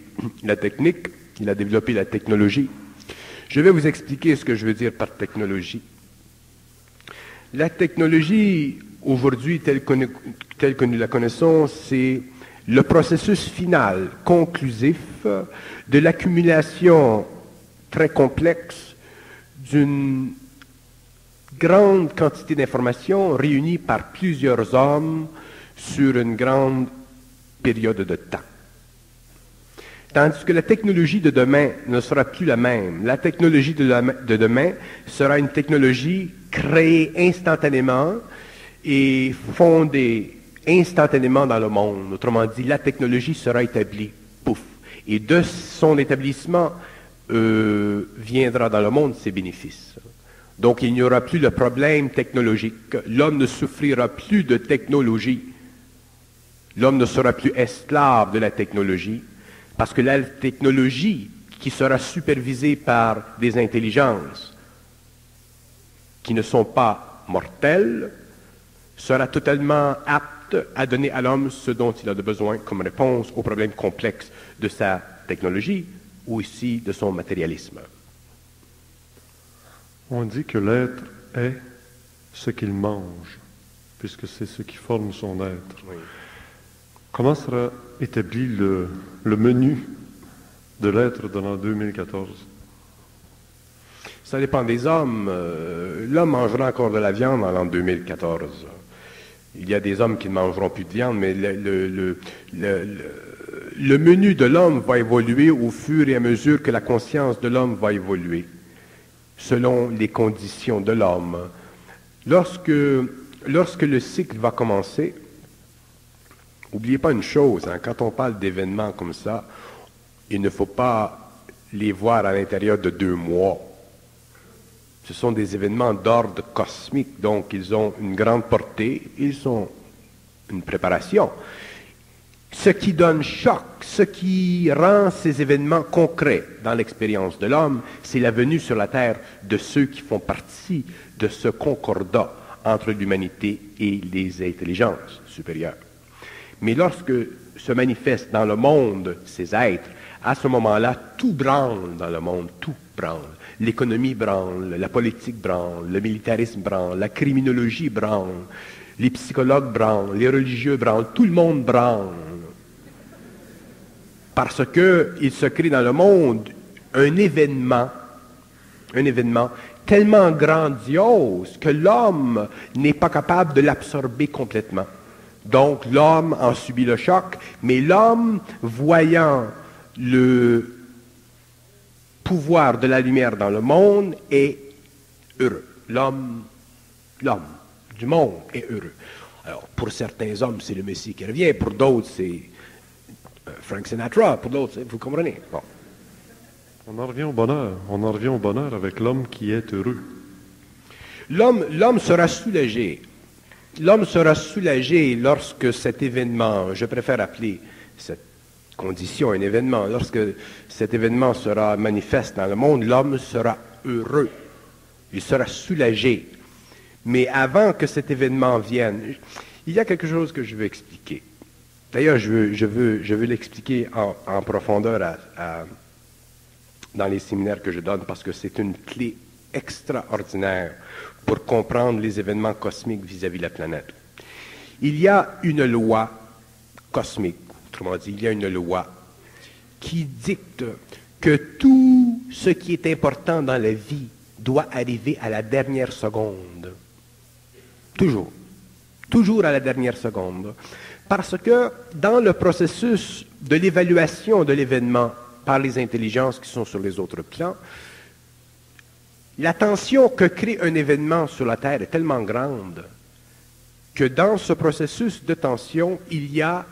la technique, il a développé la technologie. Je vais vous expliquer ce que je veux dire par technologie. La technologie, aujourd'hui, telle que nous la connaissons, c'est le processus final, conclusif, de l'accumulation très complexe d'une grande quantité d'informations réunies par plusieurs hommes sur une grande période de temps. Tandis que la technologie de demain ne sera plus la même. La technologie de demain sera une technologie créée instantanément et fondée instantanément dans le monde. Autrement dit, la technologie sera établie, pouf. Et de son établissement viendra dans le monde ses bénéfices. Donc il n'y aura plus de problème technologique. L'homme ne souffrira plus de technologie. L'homme ne sera plus esclave de la technologie. Parce que la technologie qui sera supervisée par des intelligences qui ne sont pas mortelles sera totalement apte à donner à l'homme ce dont il a besoin comme réponse aux problèmes complexes de sa technologie ou ici de son matérialisme. On dit que l'être est ce qu'il mange, puisque c'est ce qui forme son être. Oui. Comment sera établi le menu de l'être dans l'an 2014? Ça dépend des hommes. L'homme mangera encore de la viande en l'an 2014. Il y a des hommes qui ne mangeront plus de viande, mais le menu de l'homme va évoluer au fur et à mesure que la conscience de l'homme va évoluer, selon les conditions de l'homme. Lorsque le cycle va commencer, n'oubliez pas une chose, quand on parle d'événements comme ça, il ne faut pas les voir à l'intérieur de 2 mois. Ce sont des événements d'ordre cosmique, donc ils ont une grande portée, ils sont une préparation. Ce qui donne choc, ce qui rend ces événements concrets dans l'expérience de l'homme, c'est la venue sur la Terre de ceux qui font partie de ce concordat entre l'humanité et les intelligences supérieures. Mais lorsque se manifestent dans le monde ces êtres, à ce moment-là, tout branle dans le monde, tout branle. L'économie branle, la politique branle, le militarisme branle, la criminologie branle, les psychologues branlent, les religieux branlent, tout le monde branle. Parce qu'il se crée dans le monde un événement tellement grandiose que l'homme n'est pas capable de l'absorber complètement. Donc l'homme en subit le choc, mais l'homme, voyant le pouvoir de la lumière dans le monde, est heureux. L'homme du monde est heureux. Alors, pour certains hommes, c'est le Messie qui revient, pour d'autres, c'est Frank Sinatra, pour d'autres, vous comprenez. Bon. On en revient au bonheur avec l'homme qui est heureux. L'homme sera soulagé. L'homme sera soulagé lorsque cet événement, je préfère appeler cette condition un événement, lorsque cet événement sera manifeste dans le monde, l'homme sera heureux. Il sera soulagé. Mais avant que cet événement vienne, il y a quelque chose que je veux expliquer. D'ailleurs, je veux l'expliquer en profondeur dans les séminaires que je donne parce que c'est une clé extraordinaire pour comprendre les événements cosmiques vis-à-vis de la planète. Il y a une loi cosmique, autrement dit, il y a une loi qui dicte que tout ce qui est important dans la vie doit arriver à la dernière seconde. Toujours. Toujours à la dernière seconde. Parce que dans le processus de l'évaluation de l'événement par les intelligences qui sont sur les autres plans, la tension que crée un événement sur la Terre est tellement grande que dans ce processus de tension, il y a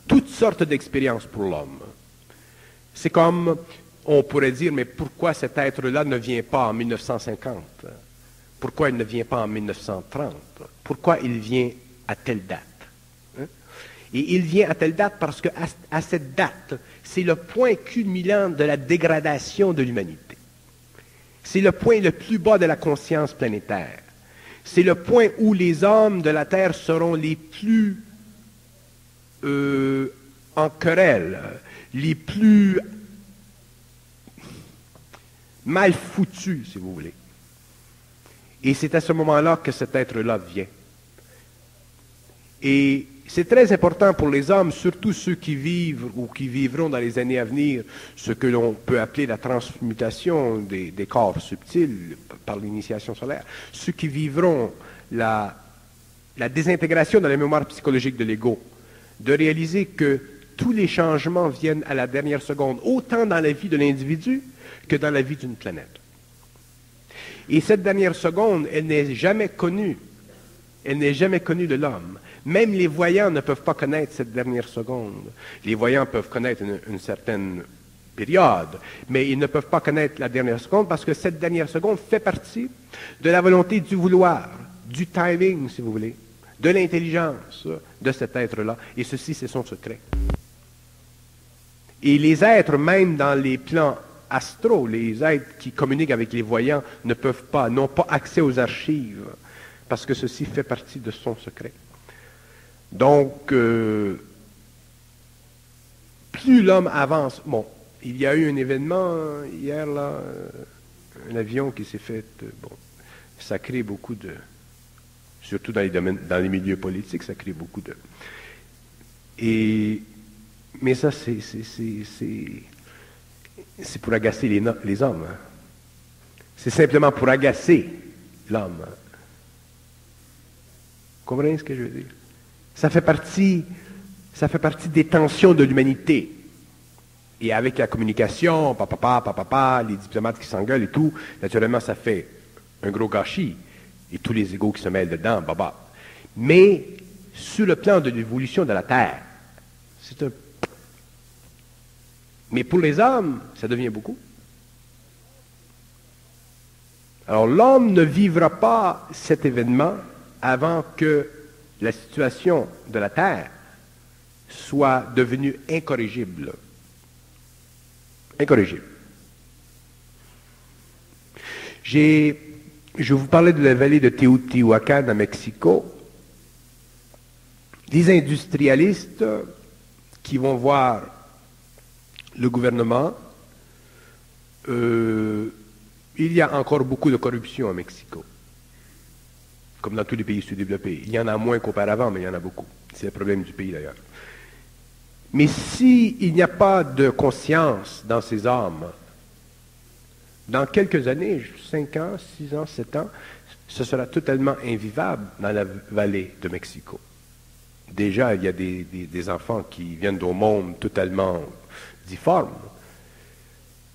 toutes sortes d'expériences pour l'homme. C'est comme, on pourrait dire, mais pourquoi cet être-là ne vient pas en 1950? Pourquoi il ne vient pas en 1930? Pourquoi il vient à telle date? Et il vient à telle date parce qu'à cette date, c'est le point culminant de la dégradation de l'humanité. C'est le point le plus bas de la conscience planétaire. C'est le point où les hommes de la Terre seront les plus en querelle, les plus mal foutus, si vous voulez. Et c'est à ce moment-là que cet être-là vient. Et c'est très important pour les hommes, surtout ceux qui vivent ou qui vivront dans les années à venir, ce que l'on peut appeler la transmutation des corps subtils par l'initiation solaire, ceux qui vivront la désintégration de la mémoire psychologique de l'ego, de réaliser que tous les changements viennent à la dernière seconde, autant dans la vie de l'individu que dans la vie d'une planète. Et cette dernière seconde, elle n'est jamais connue. Elle n'est jamais connue de l'homme. Même les voyants ne peuvent pas connaître cette dernière seconde. Les voyants peuvent connaître une certaine période, mais ils ne peuvent pas connaître la dernière seconde parce que cette dernière seconde fait partie de la volonté du vouloir, du timing, si vous voulez, de l'intelligence de cet être-là. Et ceci, c'est son secret. Et les êtres, même dans les plans astraux, les êtres qui communiquent avec les voyants, ne peuvent pas, n'ont pas accès aux archives, parce que ceci fait partie de son secret. Donc, plus l'homme avance, bon, il y a eu un événement hier, là, un avion qui s'est fait, bon, ça crée beaucoup de, surtout dans les domaines, dans les milieux politiques, ça crée beaucoup de, mais ça, c'est pour agacer les hommes. Hein. C'est simplement pour agacer l'homme. Vous comprenez ce que je veux dire? Ça fait partie des tensions de l'humanité. Et avec la communication, les diplomates qui s'engueulent et tout, naturellement, ça fait un gros gâchis. Et tous les égos qui se mêlent dedans, Mais, sur le plan de l'évolution de la Terre, c'est un... Mais pour les hommes, ça devient beaucoup. Alors, l'homme ne vivra pas cet événement avant que la situation de la Terre soit devenue incorrigible. Incorrigible. Je vous parlais de la vallée de Teotihuacan à Mexico. Des industrialistes qui vont voir le gouvernement, il y a encore beaucoup de corruption à Mexico, comme dans tous les pays sous-développés. Il y en a moins qu'auparavant, mais il y en a beaucoup. C'est le problème du pays d'ailleurs. Mais s'il n'y a pas de conscience dans ces hommes, dans quelques années, 5 ans, 6 ans, 7 ans, ce sera totalement invivable dans la vallée de Mexico. Déjà, il y a des enfants qui viennent au monde totalement difformes.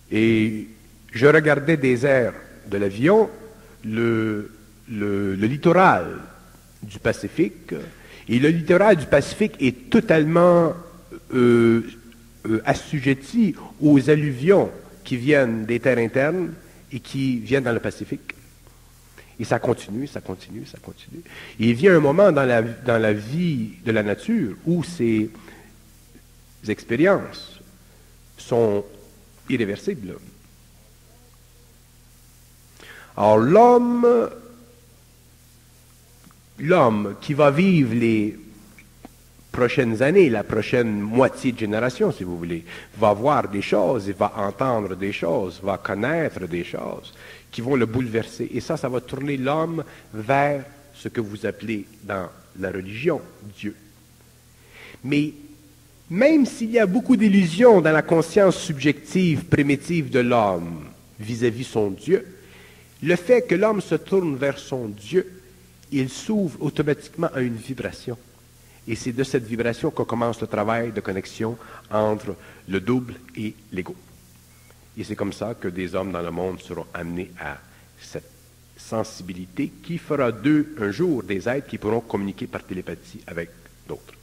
Et je regardais des airs de l'avion, le littoral du Pacifique, et le littoral du Pacifique est totalement assujetti aux alluvions qui viennent des terres internes et qui viennent dans le Pacifique. Et ça continue, ça continue, ça continue. Et il vient un moment dans la vie de la nature où ces expériences sont irréversibles. Alors l'homme qui va vivre les prochaines années, la prochaine moitié de génération, si vous voulez, va voir des choses, il va entendre des choses, va connaître des choses qui vont le bouleverser. Et ça va tourner l'homme vers ce que vous appelez dans la religion, Dieu. Mais même s'il y a beaucoup d'illusions dans la conscience subjective, primitive de l'homme vis-à-vis son Dieu, le fait que l'homme se tourne vers son Dieu, il s'ouvre automatiquement à une vibration. Et c'est de cette vibration que commence le travail de connexion entre le double et l'ego. Et c'est comme ça que des hommes dans le monde seront amenés à cette sensibilité qui fera d'eux un jour des êtres qui pourront communiquer par télépathie avec d'autres.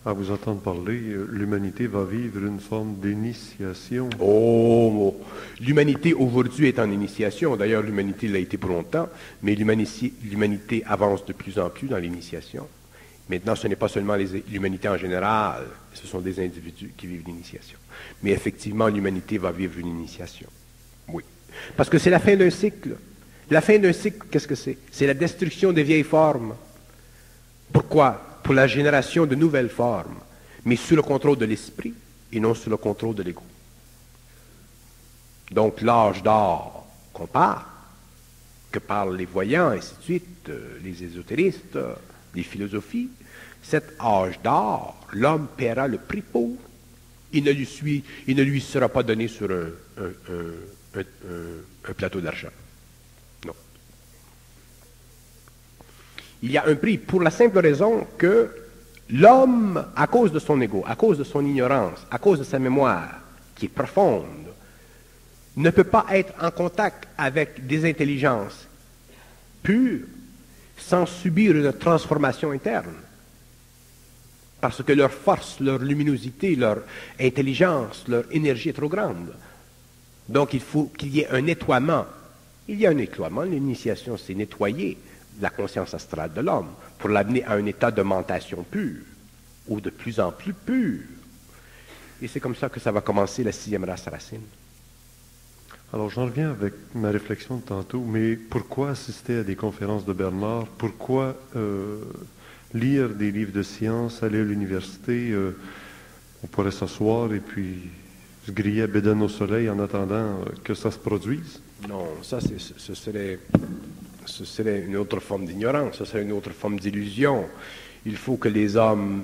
À vous entendre parler, l'humanité va vivre une forme d'initiation. Oh, l'humanité aujourd'hui est en initiation. D'ailleurs, l'humanité l'a été pour longtemps, mais l'humanité avance de plus en plus dans l'initiation. Maintenant, ce n'est pas seulement l'humanité en général, ce sont des individus qui vivent l'initiation. Mais effectivement, l'humanité va vivre une initiation. Oui. Parce que c'est la fin d'un cycle. La fin d'un cycle, qu'est-ce que c'est? C'est la destruction des vieilles formes. Pourquoi? Pour la génération de nouvelles formes. mais sous le contrôle de l'esprit et non sous le contrôle de l'ego. Donc l'âge d'or qu'on parle, que parlent les voyants, et ainsi de suite, les ésotéristes, les philosophies, cet âge d'or, l'homme paiera le prix pour. Il ne lui sera pas donné sur un plateau d'argent. Non. Il y a un prix pour la simple raison que l'homme, à cause de son ego, à cause de son ignorance, à cause de sa mémoire, qui est profonde, ne peut pas être en contact avec des intelligences pures sans subir une transformation interne. Parce que leur force, leur luminosité, leur intelligence, leur énergie est trop grande. Donc il faut qu'il y ait un nettoiement. Il y a un nettoiement, l'initiation c'est nettoyer la conscience astrale de l'homme pour l'amener à un état de mentation pure, ou de plus en plus pur. Et c'est comme ça que ça va commencer la 6e race racine. Alors j'en reviens avec ma réflexion de tantôt, mais pourquoi assister à des conférences de Bernard? Pourquoi lire des livres de sciences, aller à l'université? On pourrait s'asseoir et puis se griller à bédaine au soleil en attendant que ça se produise? Non, ça ce serait une autre forme d'ignorance, ce serait une autre forme d'illusion. Il faut que les hommes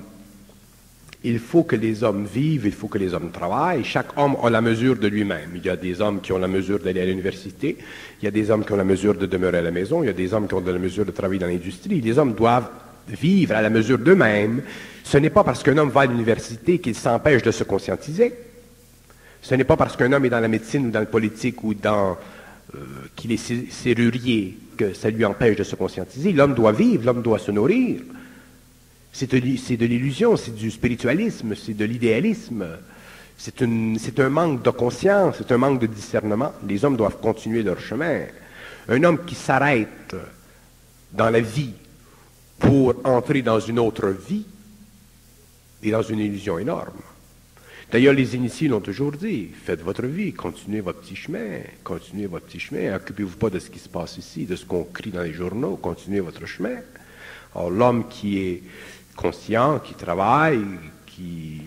vivent, il faut que les hommes travaillent. Chaque homme a la mesure de lui-même. Il y a des hommes qui ont la mesure d'aller à l'université, il y a des hommes qui ont la mesure de demeurer à la maison, il y a des hommes qui ont la mesure de travailler dans l'industrie. Les hommes doivent vivre à la mesure d'eux-mêmes. Ce n'est pas parce qu'un homme va à l'université qu'il s'empêche de se conscientiser. Ce n'est pas parce qu'un homme est dans la médecine ou dans le politique ou qu'il est serrurier que ça lui empêche de se conscientiser. L'homme doit vivre, l'homme doit se nourrir. C'est de l'illusion, c'est du spiritualisme, c'est de l'idéalisme. C'est un manque de conscience, c'est un manque de discernement. Les hommes doivent continuer leur chemin. Un homme qui s'arrête dans la vie pour entrer dans une autre vie est dans une illusion énorme. D'ailleurs, les initiés l'ont toujours dit, faites votre vie, continuez votre petit chemin, occupez-vous pas de ce qui se passe ici, de ce qu'on crie dans les journaux, continuez votre chemin. Alors, l'homme qui est conscient, qui travaille, qui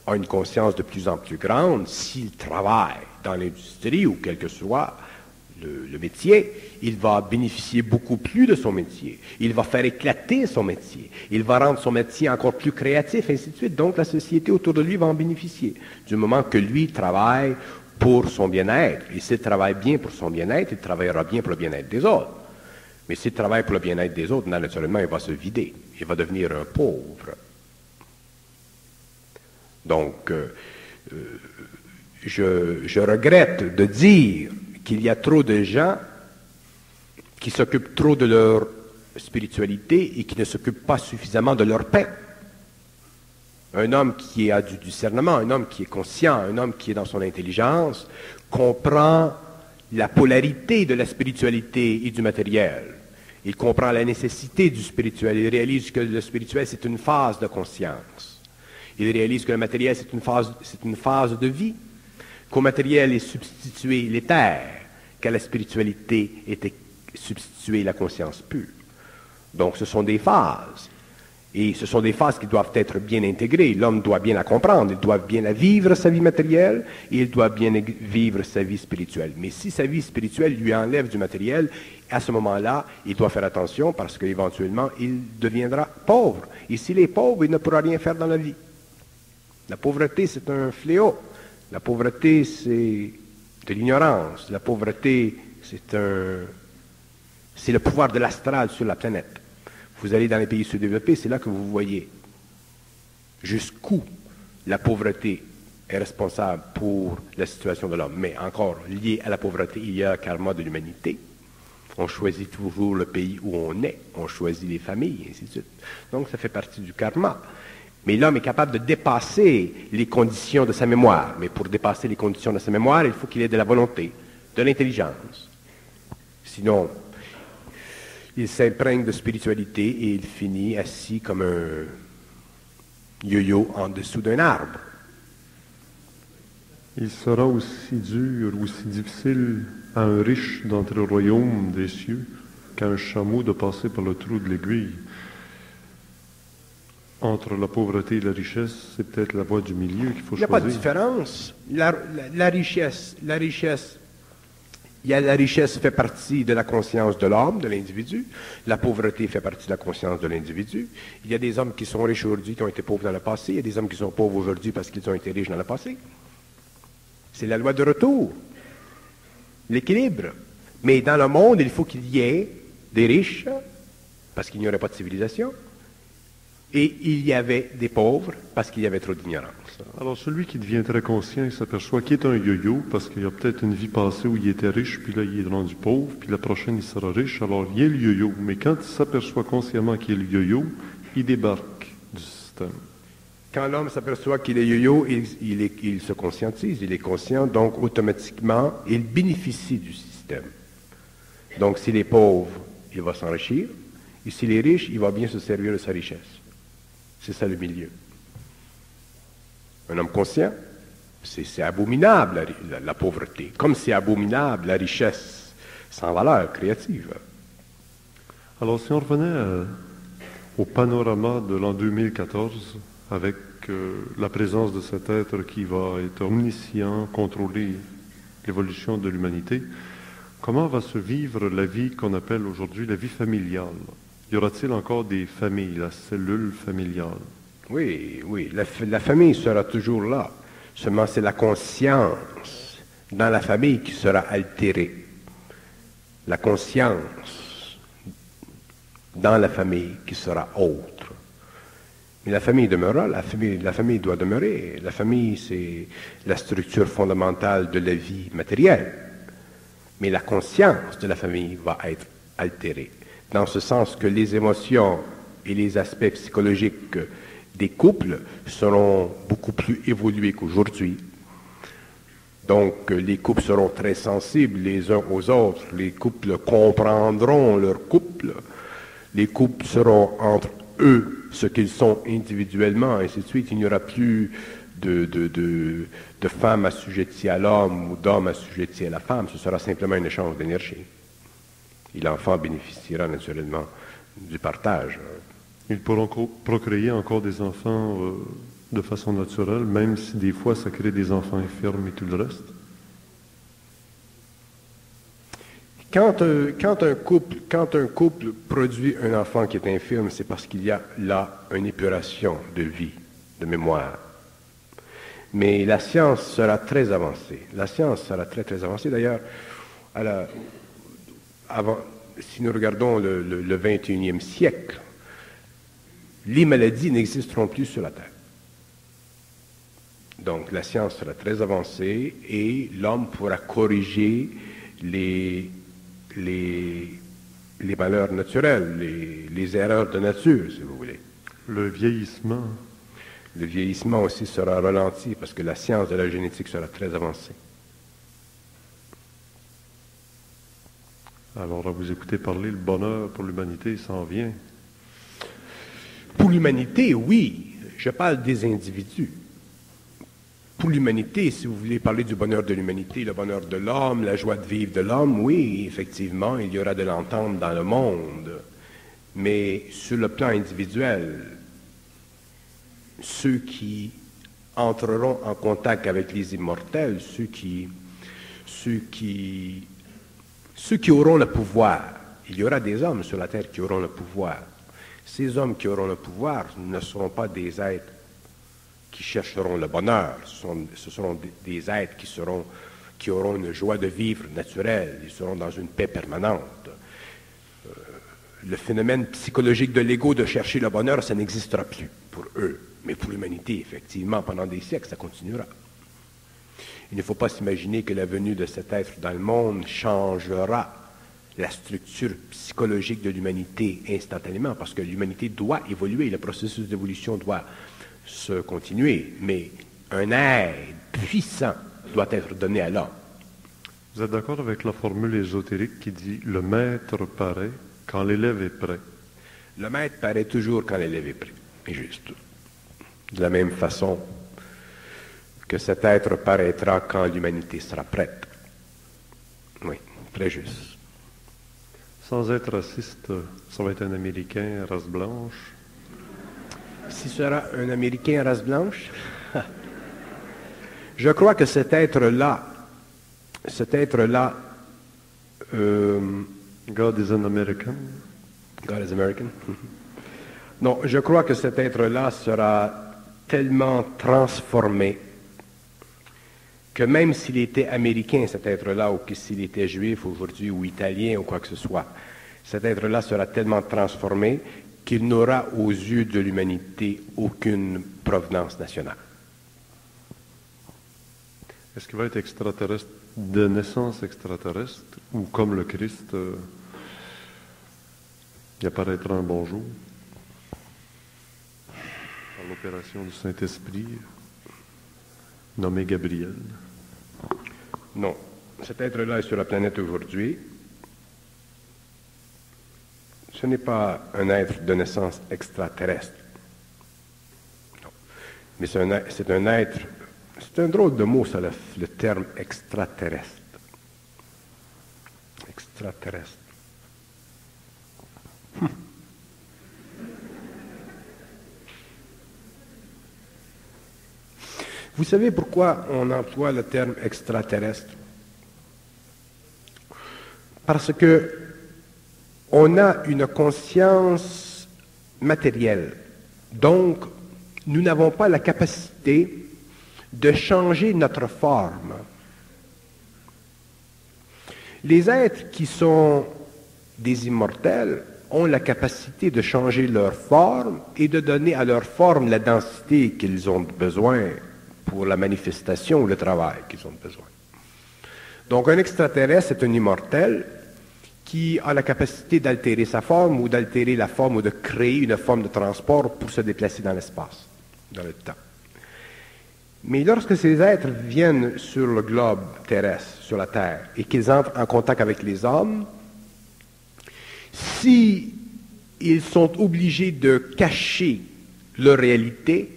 a une conscience de plus en plus grande, s'il travaille dans l'industrie ou quel que soit le métier, il va bénéficier beaucoup plus de son métier. Il va faire éclater son métier. Il va rendre son métier encore plus créatif, ainsi de suite. Donc, la société autour de lui va en bénéficier. Du moment que lui travaille pour son bien-être. Et s'il travaille bien pour son bien-être, il travaillera bien pour le bien-être des autres. Mais s'il travaille pour le bien-être des autres, naturellement, il va se vider. Il va devenir un pauvre. Donc, je regrette de dire qu'il y a trop de gens qui s'occupent trop de leur spiritualité et qui ne s'occupent pas suffisamment de leur paix. Un homme qui a du discernement, un homme qui est conscient, un homme qui est dans son intelligence, comprend la polarité de la spiritualité et du matériel. Il comprend la nécessité du spirituel. Il réalise que le spirituel, c'est une phase de conscience. Il réalise que le matériel, c'est une phase de vie. Qu'au matériel est substitué l'éther, qu'à la spiritualité est substituée la conscience pure. Donc ce sont des phases. Et ce sont des phases qui doivent être bien intégrées. L'homme doit bien la comprendre, il doit bien la vivre, sa vie matérielle, et il doit bien vivre sa vie spirituelle. Mais si sa vie spirituelle lui enlève du matériel, à ce moment-là, il doit faire attention parce qu'éventuellement, il deviendra pauvre. Et s'il est pauvre, il ne pourra rien faire dans la vie. La pauvreté, c'est un fléau. La pauvreté, c'est de l'ignorance. La pauvreté, c'est le pouvoir de l'astral sur la planète. Vous allez dans les pays sous-développés, c'est là que vous voyez jusqu'où la pauvreté est responsable pour la situation de l'homme. Mais encore, lié à la pauvreté, il y a le karma de l'humanité. On choisit toujours le pays où on est, on choisit les familles, et ainsi de suite. Donc, ça fait partie du karma. Mais l'homme est capable de dépasser les conditions de sa mémoire. Mais pour dépasser les conditions de sa mémoire, il faut qu'il ait de la volonté, de l'intelligence. Sinon, il s'imprègne de spiritualité et il finit assis comme un yo-yo en dessous d'un arbre. Il sera aussi dur, aussi difficile à un riche d'entrer au royaume des cieux qu'à un chameau de passer par le trou de l'aiguille. entre la pauvreté et la richesse, c'est peut-être la voie du milieu qu'il faut Il n'y a pas de choisir. différence. La richesse, la richesse fait partie de la conscience de l'homme, de l'individu. La pauvreté fait partie de la conscience de l'individu. Il y a des hommes qui sont riches aujourd'hui qui ont été pauvres dans le passé. Il y a des hommes qui sont pauvres aujourd'hui parce qu'ils ont été riches dans le passé. C'est la loi de retour, l'équilibre. Mais dans le monde, il faut qu'il y ait des riches parce qu'il n'y aurait pas de civilisation. Et il y avait des pauvres parce qu'il y avait trop d'ignorance. Alors celui qui devient très conscient, il s'aperçoit qu'il est un yo-yo parce qu'il y a peut-être une vie passée où il était riche, puis là il est rendu pauvre, puis la prochaine il sera riche, alors il est le yo-yo. Mais quand il s'aperçoit consciemment qu'il est le yo-yo, il débarque du système. Quand l'homme s'aperçoit qu'il est yo-yo, il se conscientise, il est conscient, donc automatiquement, il bénéficie du système. Donc s'il est pauvre, il va s'enrichir, et s'il est riche, il va bien se servir de sa richesse. C'est ça le milieu. Un homme conscient, c'est abominable la pauvreté, comme c'est abominable la richesse sans valeur créative. Alors si on revenait au panorama de l'an 2014, avec la présence de cet être qui va être omniscient, contrôler l'évolution de l'humanité, comment va se vivre la vie qu'on appelle aujourd'hui la vie familiale? Y aura-t-il encore des familles, la cellule familiale? Oui, la famille sera toujours là. Seulement, c'est la conscience dans la famille qui sera altérée. La conscience dans la famille qui sera autre. Mais la famille demeurera, la famille doit demeurer. La famille, c'est la structure fondamentale de la vie matérielle. Mais la conscience de la famille va être altérée. Dans ce sens que les émotions et les aspects psychologiques des couples seront beaucoup plus évolués qu'aujourd'hui. Donc, les couples seront très sensibles les uns aux autres. Les couples comprendront leur couple. Les couples seront entre eux ce qu'ils sont individuellement, et ainsi de suite. Il n'y aura plus de femmes assujetties à l'homme ou d'hommes assujettis à la femme. Ce sera simplement un échange d'énergie. Et l'enfant bénéficiera naturellement du partage. Ils pourront procréer encore des enfants de façon naturelle, même si des fois ça crée des enfants infirmes et tout le reste. Quand un couple produit un enfant qui est infirme, c'est parce qu'il y a là une épuration de vie, de mémoire. Mais la science sera très avancée. La science sera très, très avancée. D'ailleurs, si nous regardons le 21e siècle, les maladies n'existeront plus sur la Terre. Donc, la science sera très avancée et l'homme pourra corriger les malheurs naturels, les erreurs de nature, si vous voulez. Le vieillissement. Le vieillissement aussi sera ralenti parce que la science de la génétique sera très avancée. Alors, à vous écouter parler, le bonheur pour l'humanité s'en vient. Pour l'humanité, oui. Je parle des individus. Pour l'humanité, si vous voulez parler du bonheur de l'humanité, le bonheur de l'homme, la joie de vivre de l'homme, oui, effectivement, il y aura de l'entente dans le monde. Mais sur le plan individuel, ceux qui entreront en contact avec les immortels, ceux qui auront le pouvoir, il y aura des hommes sur la terre qui auront le pouvoir. Ces hommes qui auront le pouvoir ne seront pas des êtres qui chercheront le bonheur. Ce seront des êtres qui auront une joie de vivre naturelle. Ils seront dans une paix permanente. Le phénomène psychologique de l'ego de chercher le bonheur, ça n'existera plus pour eux. Mais pour l'humanité, effectivement, pendant des siècles, ça continuera. Il ne faut pas s'imaginer que la venue de cet être dans le monde changera la structure psychologique de l'humanité instantanément, parce que l'humanité doit évoluer, le processus d'évolution doit se continuer, mais un aide puissant doit être donné à l'homme. Vous êtes d'accord avec la formule ésotérique qui dit « le maître paraît quand l'élève est prêt ». Le maître paraît toujours quand l'élève est prêt, et juste. De la même façon que cet être paraîtra quand l'humanité sera prête. Oui, très juste. Sans être raciste, ça va être un Américain, race blanche. Si sera un Américain race blanche, je crois que cet être-là, God is an American. God is American. Non, je crois que cet être-là sera tellement transformé que même s'il était américain, cet être-là, ou que s'il était juif aujourd'hui, ou italien, ou quoi que ce soit, cet être-là sera tellement transformé qu'il n'aura aux yeux de l'humanité aucune provenance nationale. Est-ce qu'il va être extraterrestre de naissance extraterrestre ou comme le Christ, il apparaîtra un bon jour par l'opération du Saint-Esprit nommé Gabriel? Non. Cet être-là est sur la planète aujourd'hui. Ce n'est pas un être de naissance extraterrestre. Non. Mais c'est un être, c'est un drôle de mot, ça, le terme extraterrestre. Extraterrestre. Vous savez pourquoi on emploie le terme extraterrestre? Parce que on a une conscience matérielle. Donc, nous n'avons pas la capacité de changer notre forme. Les êtres qui sont des immortels ont la capacité de changer leur forme et de donner à leur forme la densité qu'ils ont besoin pour la manifestation ou le travail qu'ils ont besoin. Donc un extraterrestre est un immortel qui a la capacité d'altérer sa forme ou d'altérer la forme ou de créer une forme de transport pour se déplacer dans l'espace, dans le temps. Mais lorsque ces êtres viennent sur le globe terrestre, sur la Terre, et qu'ils entrent en contact avec les hommes, si ils sont obligés de cacher leur réalité,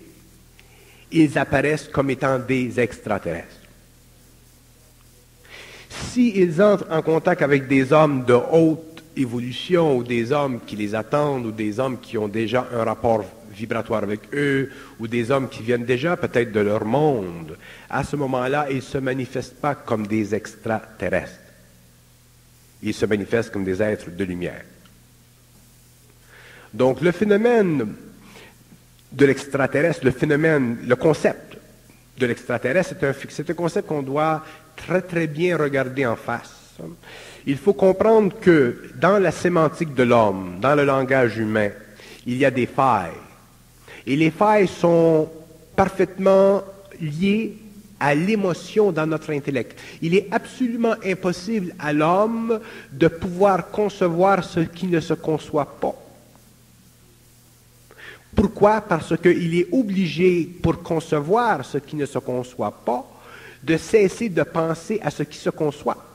ils apparaissent comme étant des extraterrestres. S'ils entrent en contact avec des hommes de haute évolution, ou des hommes qui les attendent, ou des hommes qui ont déjà un rapport vibratoire avec eux, ou des hommes qui viennent déjà peut-être de leur monde, à ce moment-là, ils ne se manifestent pas comme des extraterrestres. Ils se manifestent comme des êtres de lumière. Donc le phénomène de l'extraterrestre, le concept de l'extraterrestre, c'est un concept qu'on doit très très bien regarder en face. Il faut comprendre que dans la sémantique de l'homme, dans le langage humain, il y a des failles. Et les failles sont parfaitement liées à l'émotion dans notre intellect. Il est absolument impossible à l'homme de pouvoir concevoir ce qui ne se conçoit pas. Pourquoi? Parce qu'il est obligé, pour concevoir ce qui ne se conçoit pas, de cesser de penser à ce qui se conçoit.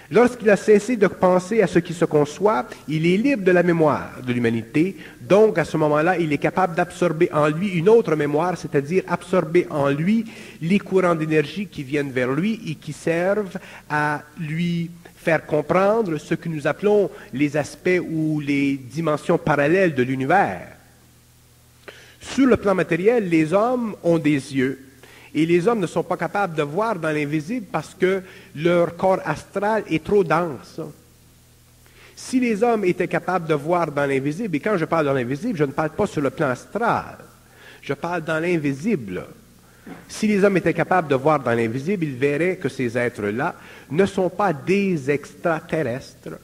Lorsqu'il a cessé de penser à ce qui se conçoit, il est libre de la mémoire de l'humanité. Donc, à ce moment-là, il est capable d'absorber en lui une autre mémoire, c'est-à-dire absorber en lui les courants d'énergie qui viennent vers lui et qui servent à lui faire comprendre ce que nous appelons les aspects ou les dimensions parallèles de l'univers. Sur le plan matériel, les hommes ont des yeux. Et les hommes ne sont pas capables de voir dans l'invisible parce que leur corps astral est trop dense. Si les hommes étaient capables de voir dans l'invisible, et quand je parle dans l'invisible, je ne parle pas sur le plan astral, je parle dans l'invisible. Si les hommes étaient capables de voir dans l'invisible, ils verraient que ces êtres-là ne sont pas des extraterrestres,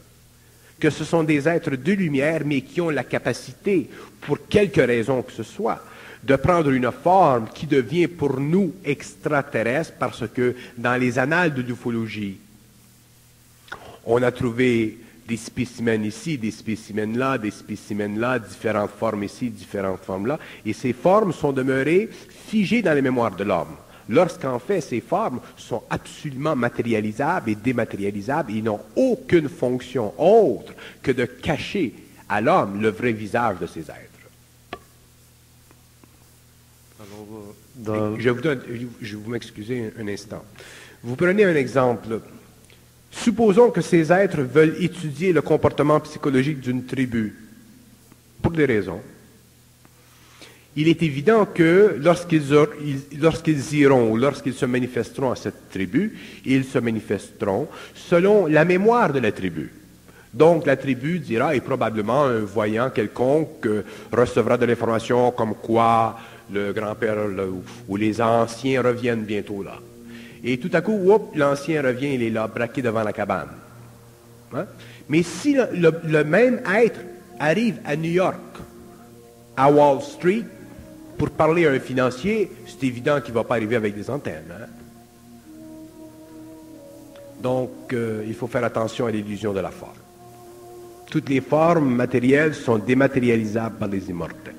que ce sont des êtres de lumière, mais qui ont la capacité, pour quelque raison que ce soit, de prendre une forme qui devient pour nous extraterrestre, parce que dans les annales de l'ufologie, on a trouvé des spécimens ici, des spécimens là, différentes formes ici, différentes formes là, et ces formes sont demeurées figées dans les mémoires de l'homme. Lorsqu'en fait, ces formes sont absolument matérialisables et dématérialisables, ils n'ont aucune fonction autre que de cacher à l'homme le vrai visage de ces êtres. Je vais vous m'excuser un instant. Vous prenez un exemple. Supposons que ces êtres veulent étudier le comportement psychologique d'une tribu, pour des raisons. il est évident que lorsqu'ils iront ou lorsqu'ils se manifesteront à cette tribu, ils se manifesteront selon la mémoire de la tribu. Donc la tribu dira, et probablement un voyant quelconque recevra de l'information comme quoi le grand-père ou les anciens reviennent bientôt là. Et tout à coup, l'ancien revient, il est là, braqué devant la cabane. Hein? Mais si le même être arrive à New York, à Wall Street, pour parler à un financier, c'est évident qu'il ne va pas arriver avec des antennes. Hein? Donc, il faut faire attention à l'illusion de la forme. Toutes les formes matérielles sont dématérialisables par les immortels.